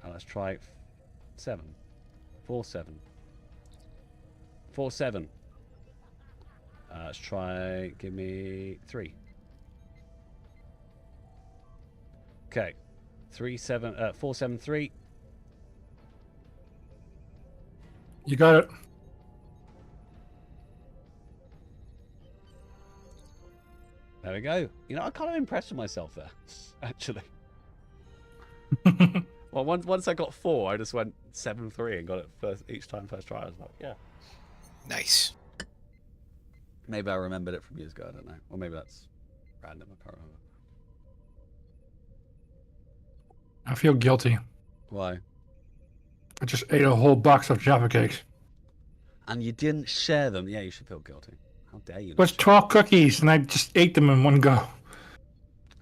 Let's try 7. 4, 7. 4, 7. Let's try. Give me 3. Okay, 3, 7. 4, 7, 3. You got it. There we go. You know, I'm kind of impressed with myself there, actually. Well, once I got 4, I just went 7, 3 and got it each time first try. I was like, yeah. Nice. Maybe I remembered it from years ago. I don't know. Or maybe that's random. I can't remember. I feel guilty. Why? I just ate a whole box of Jaffa cakes. And you didn't share them. Yeah, you should feel guilty. How dare you? It was 12 cookies, and I just ate them in one go.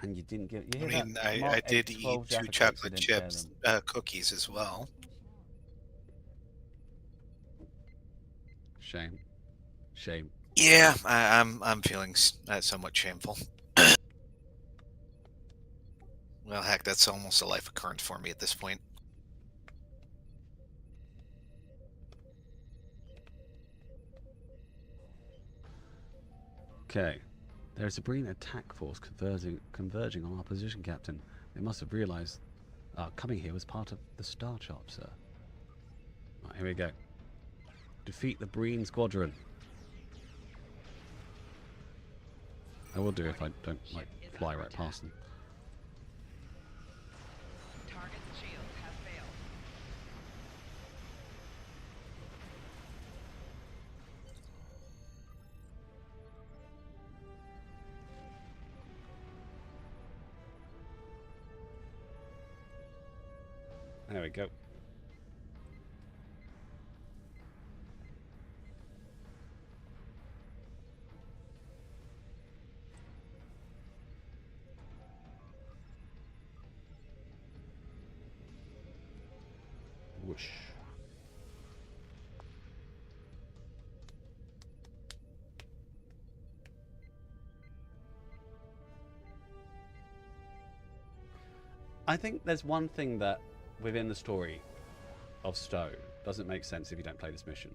And you didn't give. I mean, I did eat 2 chocolate chips cookies as well. Shame. Shame. Yeah, I'm feeling somewhat shameful. Well, heck, that's almost a life occurrence for me at this point. Okay. There's a Breen attack force converging on our position, Captain. They must have realized coming here was part of the Star Chart, sir. Right, here we go. Defeat the Breen squadron. I will do if I don't like fly right past them. Target's shields have failed. There we go. Whoosh. I think there's one thing that within the story of Stowe doesn't make sense if you don't play this mission,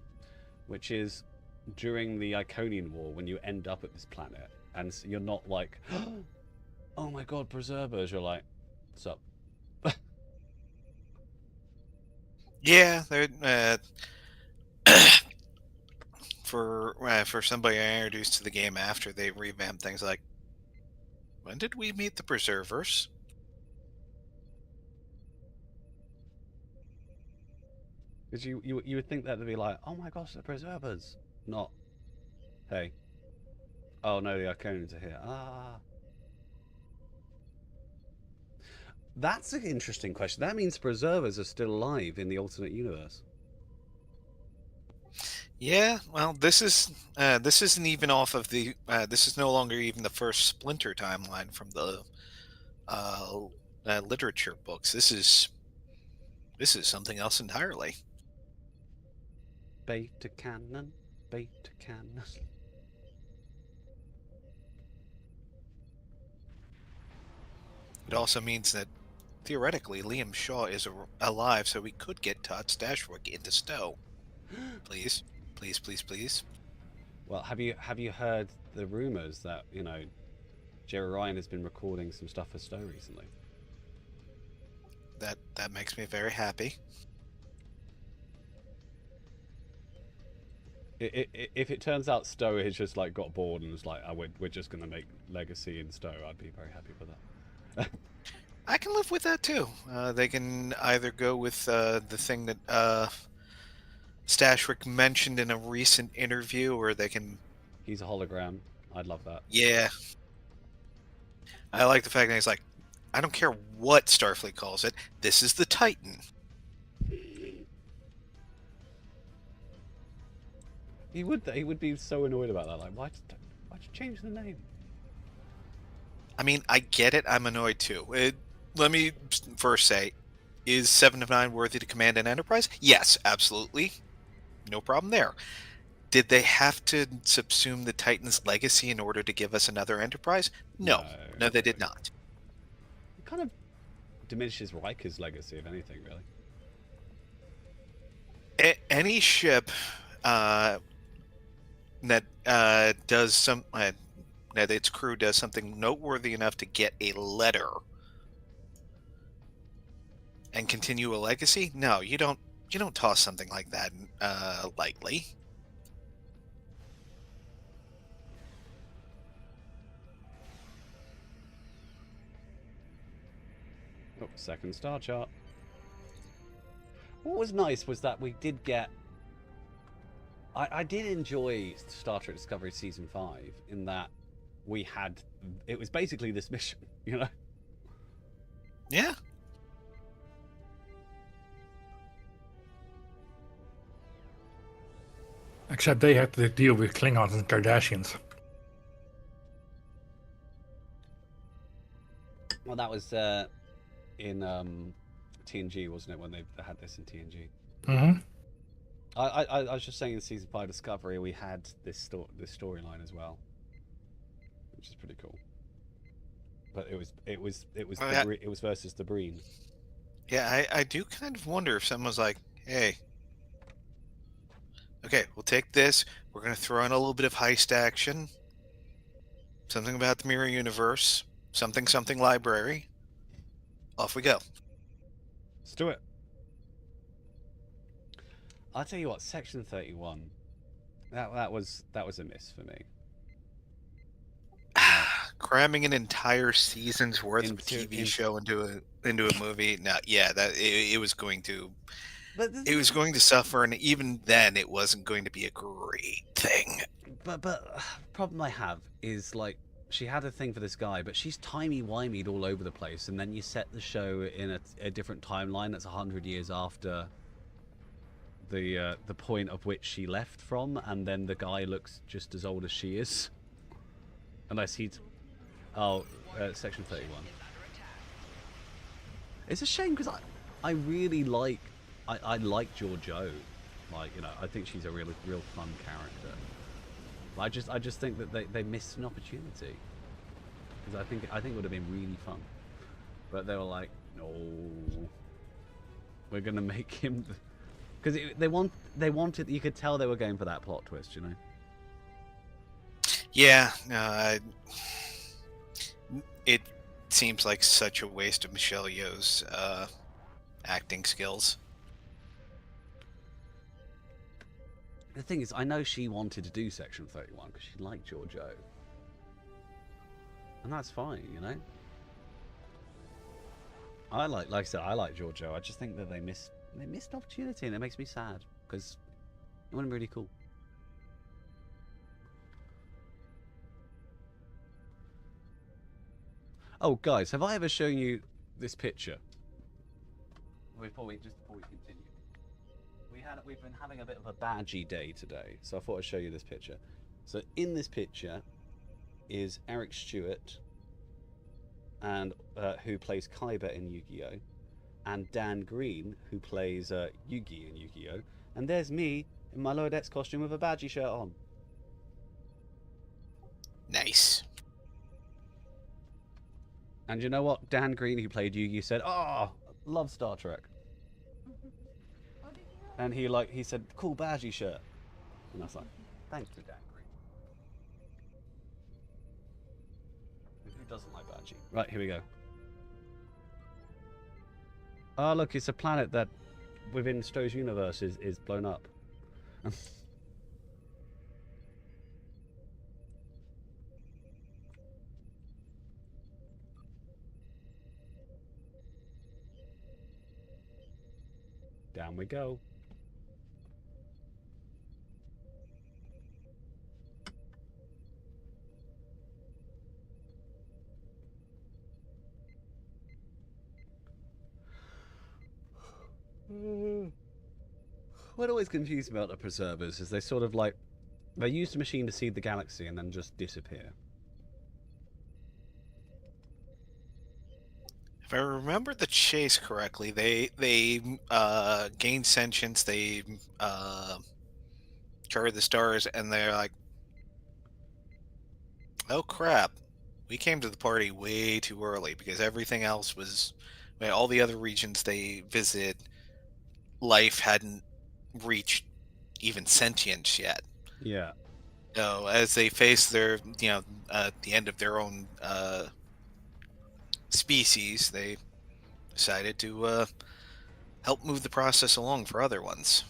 which is during the Iconian War when you end up at this planet and you're not like, oh my god, preservers, you're like, what's up? for somebody I introduced to the game after they revamped things. Like, when did we meet the Preservers? Because you would think that to be like, oh my gosh, the Preservers. Not, hey. Oh no, the Arconians are here. Ah. That's an interesting question. That means Preservers are still alive in the alternate universe. Yeah, well, this isn't even off of the. This is no longer even the first Splinter timeline from the uh, literature books. This is something else entirely. Beta cannon, beta cannon. It also means that theoretically Liam Shaw is alive, so we could get Todd Stashwick into Stowe. Please, please, please, please. Well, have you heard the rumors that Jerry Ryan has been recording some stuff for Stowe recently? That makes me very happy. If it turns out Stowe has just like got bored and was like, oh, we're just gonna make Legacy in Stowe, I'd be very happy with that. I can live with that too. They can either go with the thing that Stashwick mentioned in a recent interview, or they can. He's a hologram. I'd love that. Yeah. I like the fact that he's like, I don't care what Starfleet calls it. This is the Titan. He would be so annoyed about that. Like, why'd you change the name? I mean, I get it. I'm annoyed too. Let me first say, is 7 of 9 worthy to command an Enterprise? Yes, absolutely. No problem there. Did they have to subsume the Titan's legacy in order to give us another Enterprise? No, they did not. It kind of diminishes Riker's legacy, if anything, really. Any ship that does that its crew does something noteworthy enough to get a letter and continue a legacy. No, you don't toss something like that lightly. Oh, second star chart. What was nice was that we did get. I did enjoy Star Trek Discovery Season 5 in that it was basically this mission, Yeah. Except they had to deal with Klingons and Kardashians. Well, that was in TNG, wasn't it, when they had this in TNG? Mm-hmm. I was just saying in Season 5 Discovery we had this storyline as well, which is pretty cool. But it was versus the Breen. Yeah, I do kind of wonder if someone was like, hey, okay, we'll take this. We're going to throw in a little bit of heist action. Something about the mirror universe. Something library. Off we go. Let's do it. I'll tell you what, Section 31, that was a miss for me. Cramming an entire season's worth of a TV show into a movie. No, yeah, it was going to. It was going to suffer, and even then, it wasn't going to be a great thing. But problem I have is, like, she had a thing for this guy, but she's timey-wimeyed all over the place, and then you set the show in a different timeline that's 100 years after the point of which she left from, and then the guy looks just as old as she is. Unless he's... Oh, Section 31. It's a shame, because I really like... I like Georgiou. Like, I think she's a real fun character. I just think that they missed an opportunity, because I think it would have been really fun, but they were like, no, we're gonna make him, because they wanted. You could tell they were going for that plot twist, Yeah, it seems like such a waste of Michelle Yeoh's acting skills. The thing is, I know she wanted to do Section 31 because she liked Giorgio. And that's fine, you know? Like I said, I like Giorgio. I just think that they missed an opportunity, and it makes me sad because it would have been really cool. Oh, guys, have I ever shown you this picture? Before we continue, we've been having a bit of a badgy day today, so I thought I'd show you this picture. So in this picture is Eric Stewart, and who plays Kaiba in Yu-Gi-Oh, and Dan Green, who plays Yugi in Yu-Gi-Oh, and there's me in my Lower Decks costume with a badgy shirt on. Nice. And you know what? Dan Green, who played Yugi, said, "Oh, love Star Trek." Oh, did you know? And he said, "Cool badgy shirt." And I was like, "Thank you, Dan Green." Who doesn't like badgy? Right, here we go. Oh, look, it's a planet that within Stowe's universe is blown up. Down we go. What always confused me about the preservers is they sort of like, they use the machine to seed the galaxy and then just disappear. If I remember the chase correctly, they gain sentience. They charted the stars, and they're like, "Oh crap, we came to the party way too early because everything else was, I mean, all the other regions they visit, life hadn't reached even sentience yet." Yeah. So as they face their, the end of their own species, they decided to help move the process along for other ones.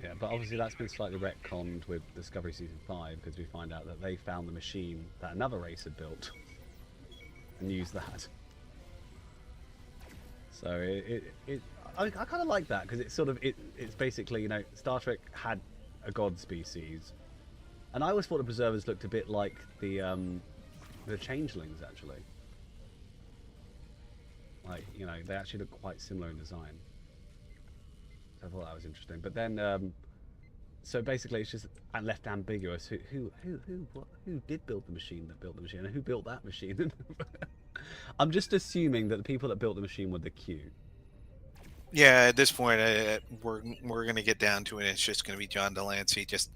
Yeah, but obviously that's been slightly retconned with Discovery Season 5 because we find out that they found the machine that another race had built and used that. So I kind of like that because it's sort of it's basically, you know, Star Trek had a god species, and I always thought the preservers looked a bit like the changelings actually. Like, you know, they actually look quite similar in design. So I thought that was interesting. But then, so basically, it's just left ambiguous. Who did build the machine that built the machine, and who built that machine? I'm just assuming that the people that built the machine were the Q. Yeah, at this point, we're gonna get down to it. It's just gonna be John Delancey. Just,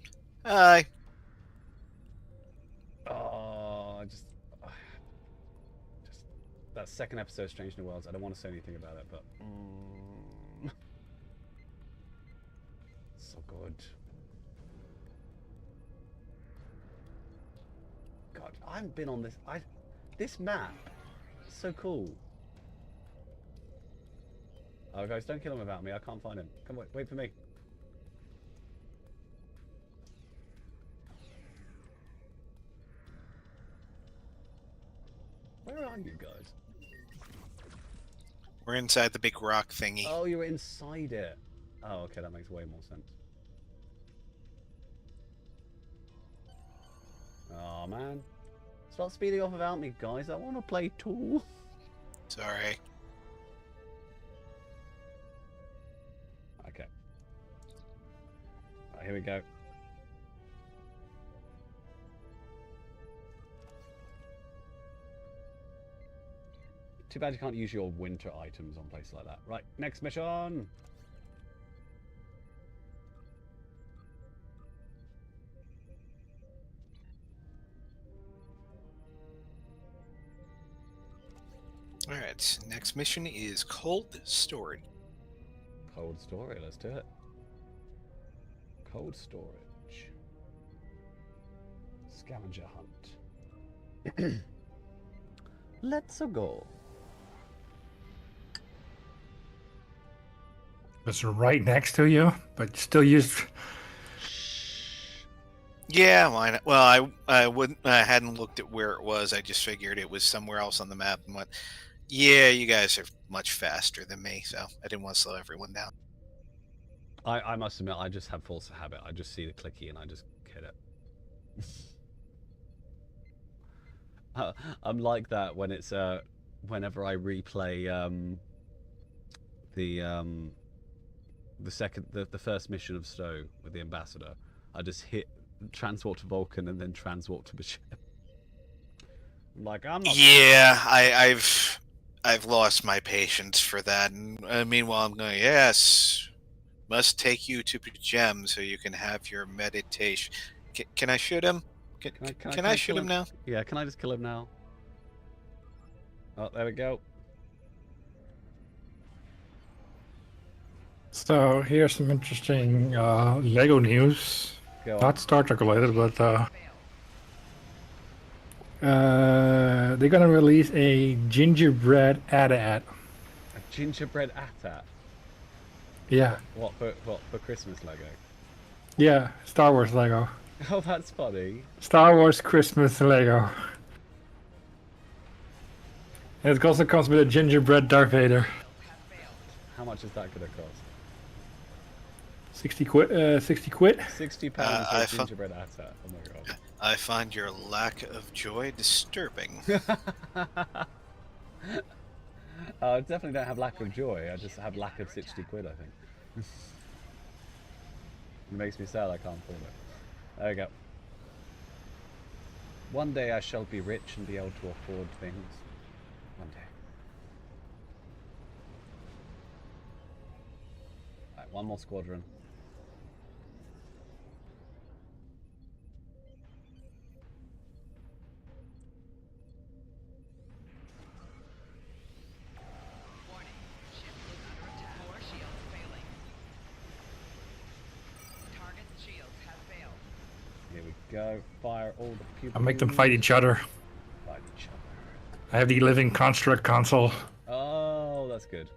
hi. Oh, just that second episode of Strange New Worlds. I don't want to say anything about it, but so good. God, I haven't been on this. This map, so cool. Oh, guys, don't kill him without me. I can't find him. Come wait for me. Where are you guys? We're inside the big rock thingy. Oh, you're inside it. Oh, okay, that makes way more sense. Oh man, stop speeding off without me, guys. I want to play too. Sorry. Okay. Right, here we go. Too bad you can't use your winter items on places like that. Right, next mission. Alright, next mission is cold storage. Cold storage, let's do it. Cold storage. Scavenger hunt. Let's go. It's right next to you, but still use. Yeah, why not? Well, I hadn't looked at where it was. I just figured it was somewhere else on the map and went, yeah, you guys are much faster than me, so I didn't want to slow everyone down. I must admit, I just have force of habit. I just see the clicky and I just hit it. I'm like that when it's whenever I replay the first mission of Stowe with the ambassador. I just hit transwarp to Vulcan and then transwarp to the ship. I'm like, I'm not. Yeah, I've lost my patience for that. And meanwhile, I'm going, yes, must take you to the gem so you can have your meditation. Can I shoot him? Can I shoot him now? Yeah, can I just kill him now? Oh, there we go. So here's some interesting Lego news. Go on. Not Star Trek related, but they're gonna release a gingerbread AT-AT. A gingerbread AT-AT. Yeah, What for Christmas Lego? yeah, Star Wars Lego. Oh, that's funny. Star Wars Christmas Lego. And it also comes with a gingerbread Darth Vader. How much is that gonna cost? 60 quid. 60 quid. £60 I for a gingerbread AT-AT. Oh my god. I find your lack of joy disturbing. I definitely don't have lack of joy. I just have lack of 60 quid, I think. It makes me sad I can't afford it. There we go. One day I shall be rich and be able to afford things. One day. Right, one more squadron. Warning. Ship is under attack. Core shields failing. Target's shields have failed. Here we go. Fire all the pupils. I'll make them fight each other. Fight each other. I have the living construct console. Oh, that's good.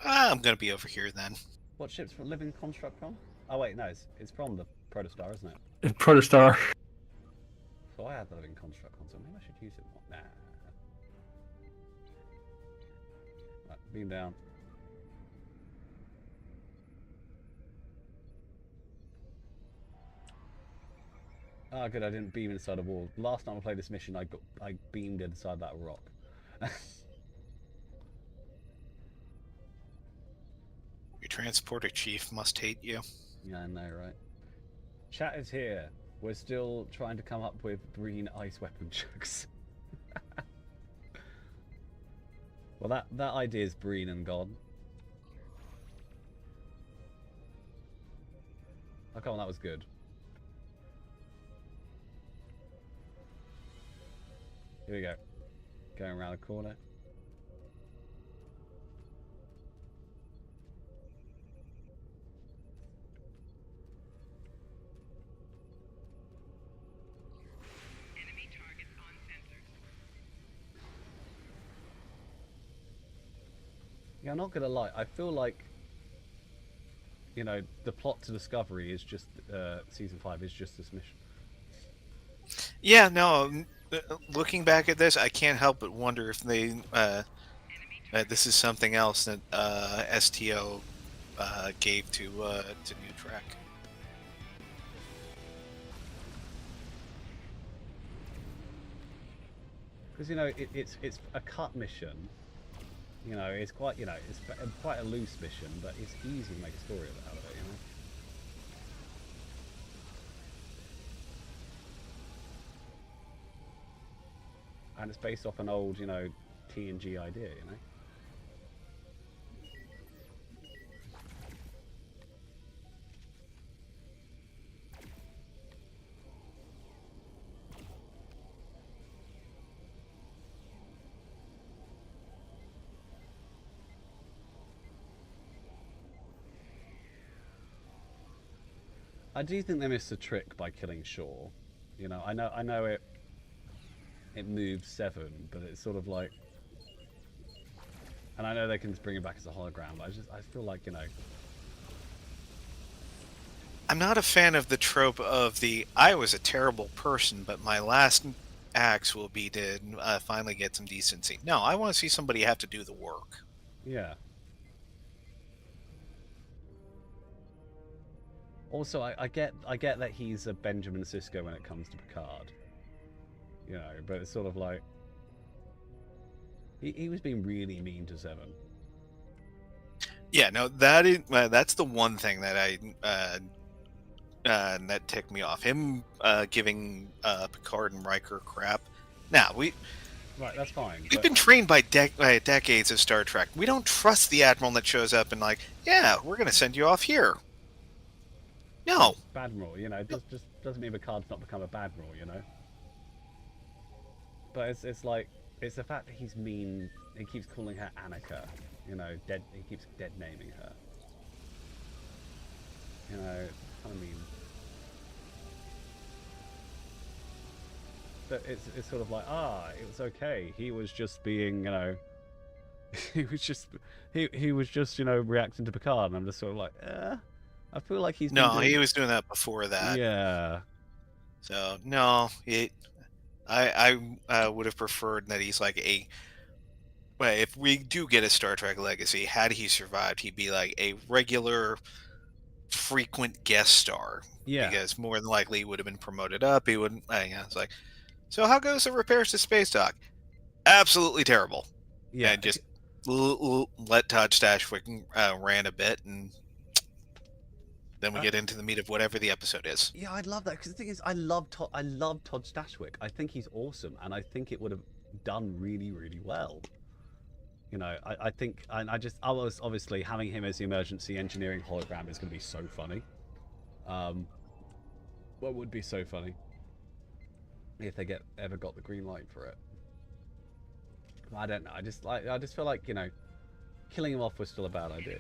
I'm gonna be over here then. What ship's from Living Construct from? Oh wait, no, it's from the Protostar, isn't it? It's Protostar. So I had the Living Construct console. Maybe I should use it more. Nah. Right, beam down. Oh, good, I didn't beam inside a wall. Last time I played this mission, I beamed inside that rock. Your transporter chief must hate you. Yeah, I know, right? Chat is here. We're still trying to come up with green ice weapon chucks. Well, that idea is green and gone. Oh, come on, that was good. Here we go. Going around the corner. Enemy targets on sensors. Yeah, I'm not gonna lie. I feel like, you know, the plot to Discovery is just season 5 is just this mission. Yeah, no. Looking back at this, I can't help but wonder if they this is something else that STO gave to New Trek. Because, you know, it's a cut mission. You know, it's quite, you know, it's quite a loose mission, but it's easy to make a story out of it, you know. And it's based off an old, you know, TNG idea, you know. I do think they missed a trick by killing Shaw. You know, I know it moved 7, but it's sort of like, And I know they can bring it back as a hologram, but I feel like, you know... I'm not a fan of the trope of the I was a terrible person, but my last acts will be to finally get some decency. No, I want to see somebody have to do the work. Yeah. Also, I get that he's a Benjamin Sisko when it comes to Picard. You know, but it's sort of like... He was being really mean to Seven. Yeah, no, that's the one thing that that ticked me off. Him giving Picard and Riker crap. Now, Right, that's fine. We've been trained by decades of Star Trek. We don't trust the Admiral that shows up and like, yeah, we're going to send you off here. No. Badmiral, you know, it just doesn't mean Picard's not become a Badmiral, you know? But it's like, it's the fact that he's mean, he keeps calling her Annika, you know, he keeps dead naming her. You know, kind of mean. But it's sort of like, it was okay. He was just being, you know, he was just, you know, reacting to Picard, and I'm just sort of like, I feel like he's... he was doing that before that. Yeah. So, no, I would have preferred that he's like well, if we do get a Star Trek Legacy, had he survived, he'd be like a regular, frequent guest star. Yeah. Because more than likely he would have been promoted up. He wouldn't... it's like, so how goes the repairs to space dock? Absolutely terrible. Yeah. And just let Todd Stashwick ran a bit, and then we get into the meat of whatever the episode is. Yeah, I'd love that, because the thing is, I love Todd Stashwick. I think he's awesome, and I think it would have done really, really well. You know, I think, I was obviously having him as the emergency engineering hologram is going to be so funny. What would be so funny if they ever got the green light for it. I don't know. I just feel like, you know, killing him off was still a bad idea.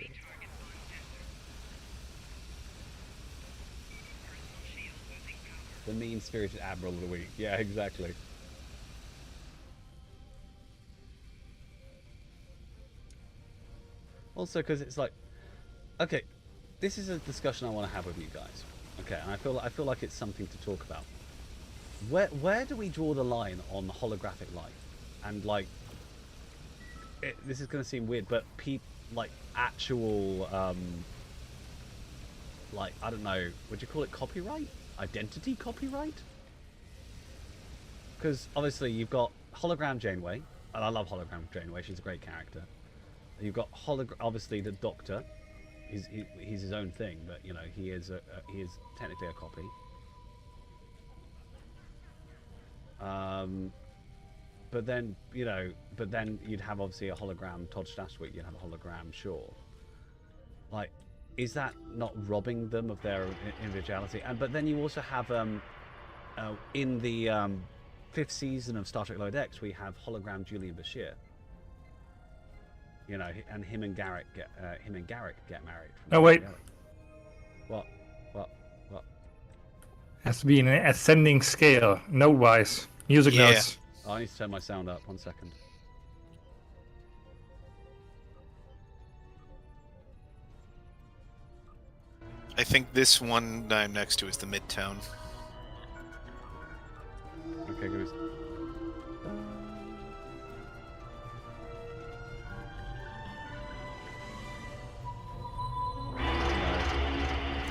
The mean-spirited Admiral of the Week. Yeah, exactly. Also, because it's like, okay, this is a discussion I want to have with you guys. Okay, and I feel like it's something to talk about. Where do we draw the line on holographic life? And like, this is going to seem weird, but like actual, like, I don't know, would you call it copyright? Identity copyright? Because obviously you've got hologram Janeway, and I love hologram Janeway. She's a great character. You've got obviously the Doctor. He's his own thing, but you know he is technically a copy. But then you'd have obviously a hologram Todd Stashwick. You'd have a hologram Shaw. Like, is that not robbing them of their individuality? But then you also have in the 5th season of Star Trek Lower Decks, we have hologram Julian Bashir. You know, and him and Garrick get married. No, wait. What? Has to be in an ascending scale, note-wise. Music notes. Oh, I need to turn my sound up. 1 second. I think this one that I'm next to is the midtone. Okay, good.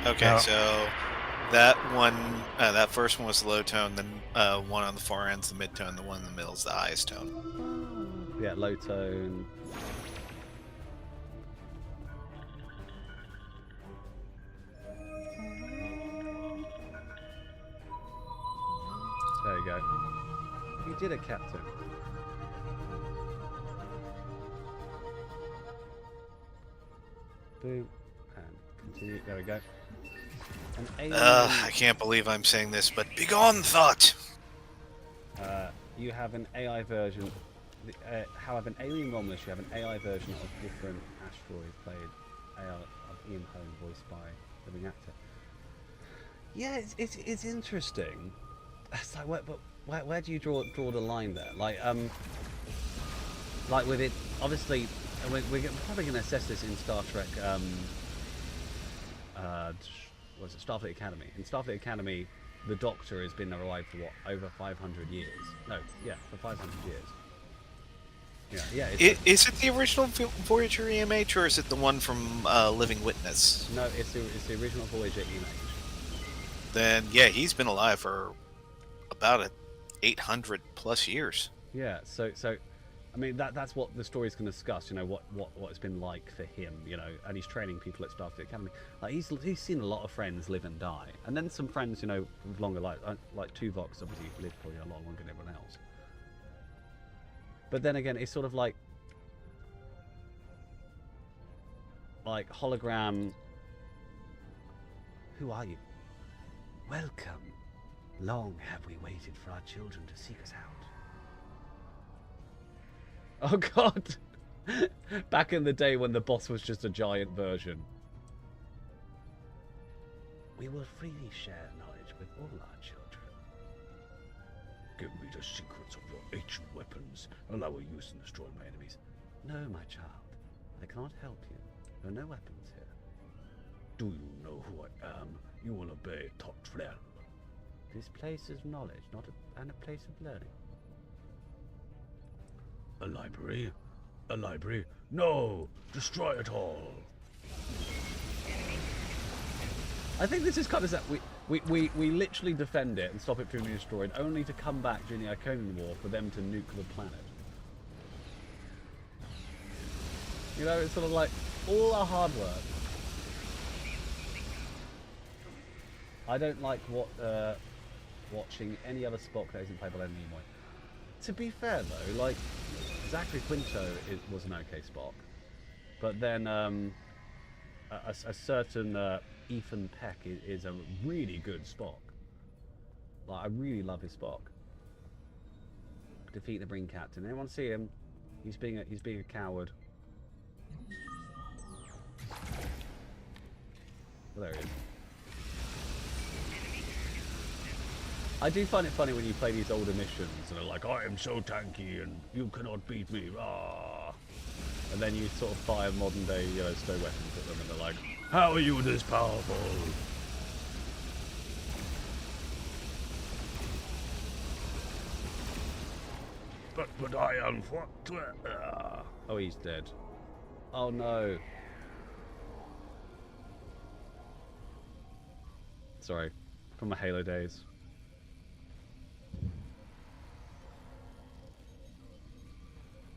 Okay, so that one, that first one was the low tone, then one on the far end's the mid tone, the one in the middle is the highest tone. Yeah, low tone. There you go. You did it, Captain. Boom. And continue. There we go. I can't believe I'm saying this, but begone, thought! You have an AI version. However, an alien Romulus, you have an AI version of different asteroids played of Ian Holm, voiced by living actor. Yeah, it's interesting. It's like, where do you draw the line there? Like with it, obviously, And we're probably going to assess this in Star Trek. Was it Starfleet Academy? In Starfleet Academy, the Doctor has been alive for what, over 500 years? No, yeah, for 500 years. Yeah. Is it the original Voyager EMH, or is it the one from Living Witness? No, it's the original Voyager EMH. Then yeah, he's been alive for about 800 plus years. Yeah, so I mean that's what the story's going to discuss. You know what it's been like for him. You know, and he's training people at Starfleet Academy. Like he's seen a lot of friends live and die, and then some friends, you know, with longer life. Like Tuvok's obviously lived probably a lot longer than everyone else. But then again, it's sort of like hologram. Who are you? Welcome. Long have we waited for our children to seek us out. Oh God! Back in the day when the boss was just a giant version. We will freely share knowledge with all our children. Give me the secrets of your ancient weapons, and I will use them to destroy my enemies. No, my child. I cannot help you. There are no weapons here. Do you know who I am? You will obey top friend. This place is knowledge, not a place of learning. A library? A library? No! Destroy it all! I think this is kind of that we literally defend it and stop it from being destroyed, only to come back during the Iconian War for them to nuke the planet. You know, it's sort of like all our hard work. I don't like watching any other Spock that isn't played by Leonard Nimoy. To be fair though, like Zachary Quinto was an okay Spock, but then a certain Ethan Peck is a really good Spock. Like I really love his Spock. Defeat the Marine Captain. Anyone see him? He's being a coward. Well, there he is. I do find it funny when you play these older missions and they're like, I am so tanky and you cannot beat me, ah. And then you sort of fire modern day Yellowstone weapons at them and they're like, how are you this powerful? But I am what? Oh, he's dead. Oh no. Sorry, from my Halo days.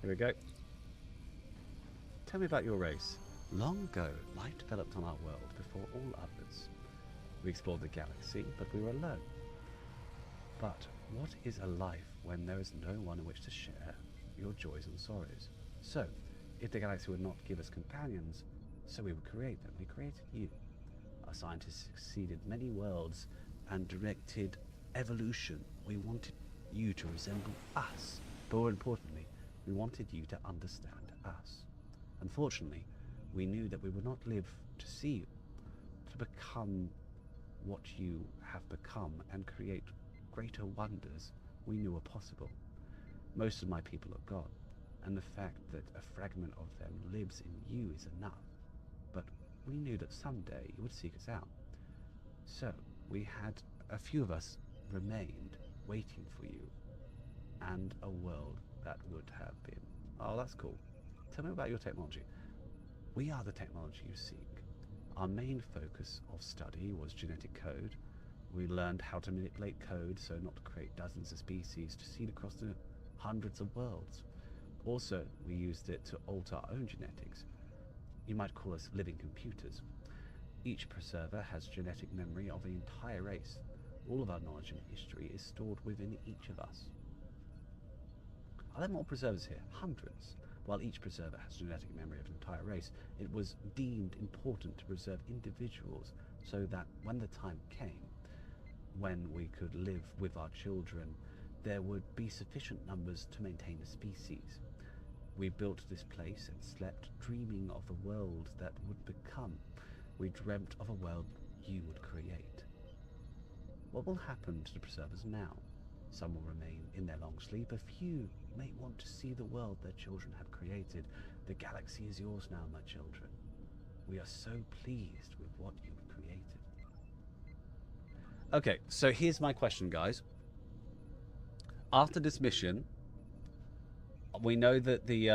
Here we go. Tell me about your race. Long ago, life developed on our world before all others. We explored the galaxy, but we were alone. But what is a life when there is no one in which to share your joys and sorrows? So, if the galaxy would not give us companions, so we would create them. We created you. Our scientists succeeded many worlds and directed evolution. We wanted you to resemble us, but more importantly, we wanted you to understand us. Unfortunately, we knew that we would not live to see you, to become what you have become and create greater wonders we knew were possible. Most of my people are gone, and the fact that a fragment of them lives in you is enough. But we knew that someday you would seek us out. So we had a few of us remained waiting for you, and a world that would have been. Oh, that's cool. Tell me about your technology. We are the technology you seek. Our main focus of study was genetic code. We learned how to manipulate code so not to create dozens of species to seed across the hundreds of worlds. Also, we used it to alter our own genetics. You might call us living computers. Each preserver has genetic memory of the entire race. All of our knowledge and history is stored within each of us. Are there more preservers here? Hundreds. While each preserver has genetic memory of an entire race, it was deemed important to preserve individuals so that when the time came, when we could live with our children, there would be sufficient numbers to maintain a species. We built this place and slept, dreaming of the world that would become. We dreamt of a world you would create. What will happen to the preservers now? Some will remain in their long sleep. A few may want to see the world their children have created, The galaxy is yours now, my children. We are so pleased with what you've created. Okay, so here's my question, guys. After this mission, we know that the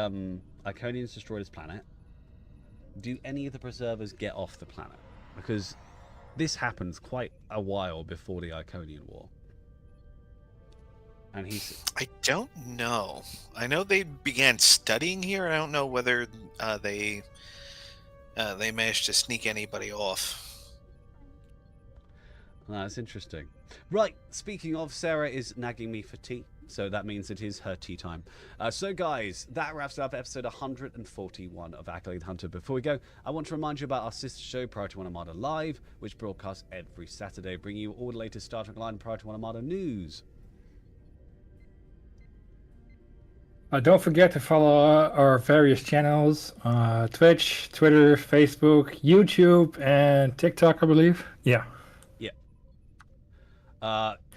Iconians destroyed his planet. Do any of the preservers get off the planet? Because this happens quite a while before the Iconian War. And I don't know. I know they began studying here. I don't know whether they managed to sneak anybody off. That's interesting. Right, speaking of, Sarah is nagging me for tea, so that means it is her tea time. So guys, that wraps up episode 141 of Accolade Hunter. Before we go, I want to remind you about our sister show, Priority 1 Armada Live, which broadcasts every Saturday, bringing you all the latest Star Trek Online and Priority 1 Armada news. Don't forget to follow our various channels, Twitch, Twitter, Facebook, YouTube, and TikTok, I believe. Yeah.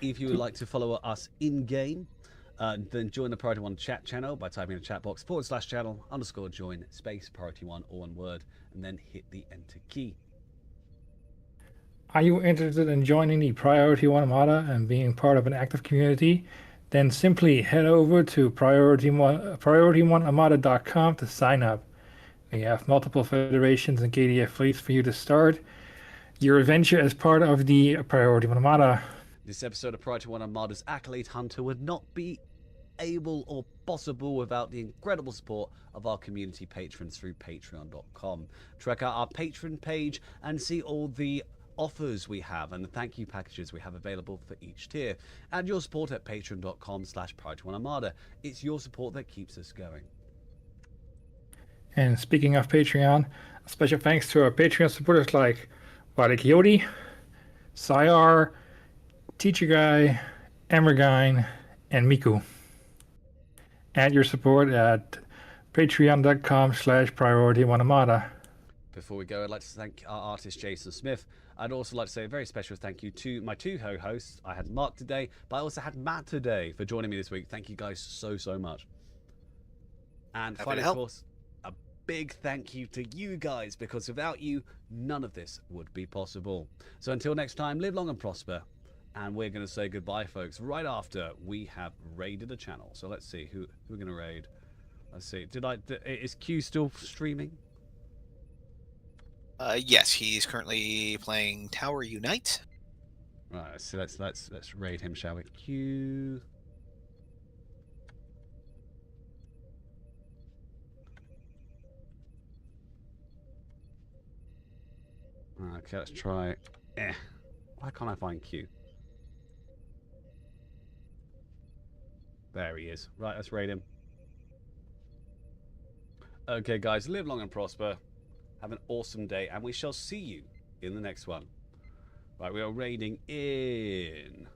If you would like to follow us in-game, then join the Priority 1 chat channel by typing in the chat box /channel_join space Priority 1, all one word, and then hit the enter key. Are you interested in joining the Priority 1 Armada and being part of an active community? Then simply head over to priority1armada.com to sign up. We have multiple federations and KDF fleets for you to start your adventure as part of the Priority 1 Armada. This episode of Priority 1 Armada's Accolade Hunter would not be able or possible without the incredible support of our community patrons through patreon.com. Check out our patron page and see all the offers we have and the thank you packages we have available for each tier. And your support at patreon.com/Priority1Armada. It's your support that keeps us going. And speaking of Patreon, a special thanks to our Patreon supporters like Vadik Yodi, Sayar, Teacher Guy, Emergine, and Miku. Add your support at patreon.com/Priority1Armada. Before we go, I'd like to thank our artist Jason Smith. I'd also like to say a very special thank you to my two co-hosts. I had Mark today, but I also had Matt today for joining me this week. Thank you guys so much. And finally, of course, a big thank you to you guys, because without you, none of this would be possible. So until next time, live long and prosper. And we're going to say goodbye, folks, right after we have raided a channel. So let's see who we're going to raid. Let's see. Is Q still streaming? Yes, he's currently playing Tower Unite. Right. So let's raid him, shall we? Q. Okay, let's try. Why can't I find Q? There he is. Right, let's raid him. Okay, guys, live long and prosper. Have an awesome day, and we shall see you in the next one. Right, we are raiding in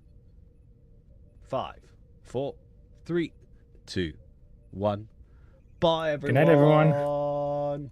5, 4, 3, 2, 1. Bye, everyone. Good night, everyone.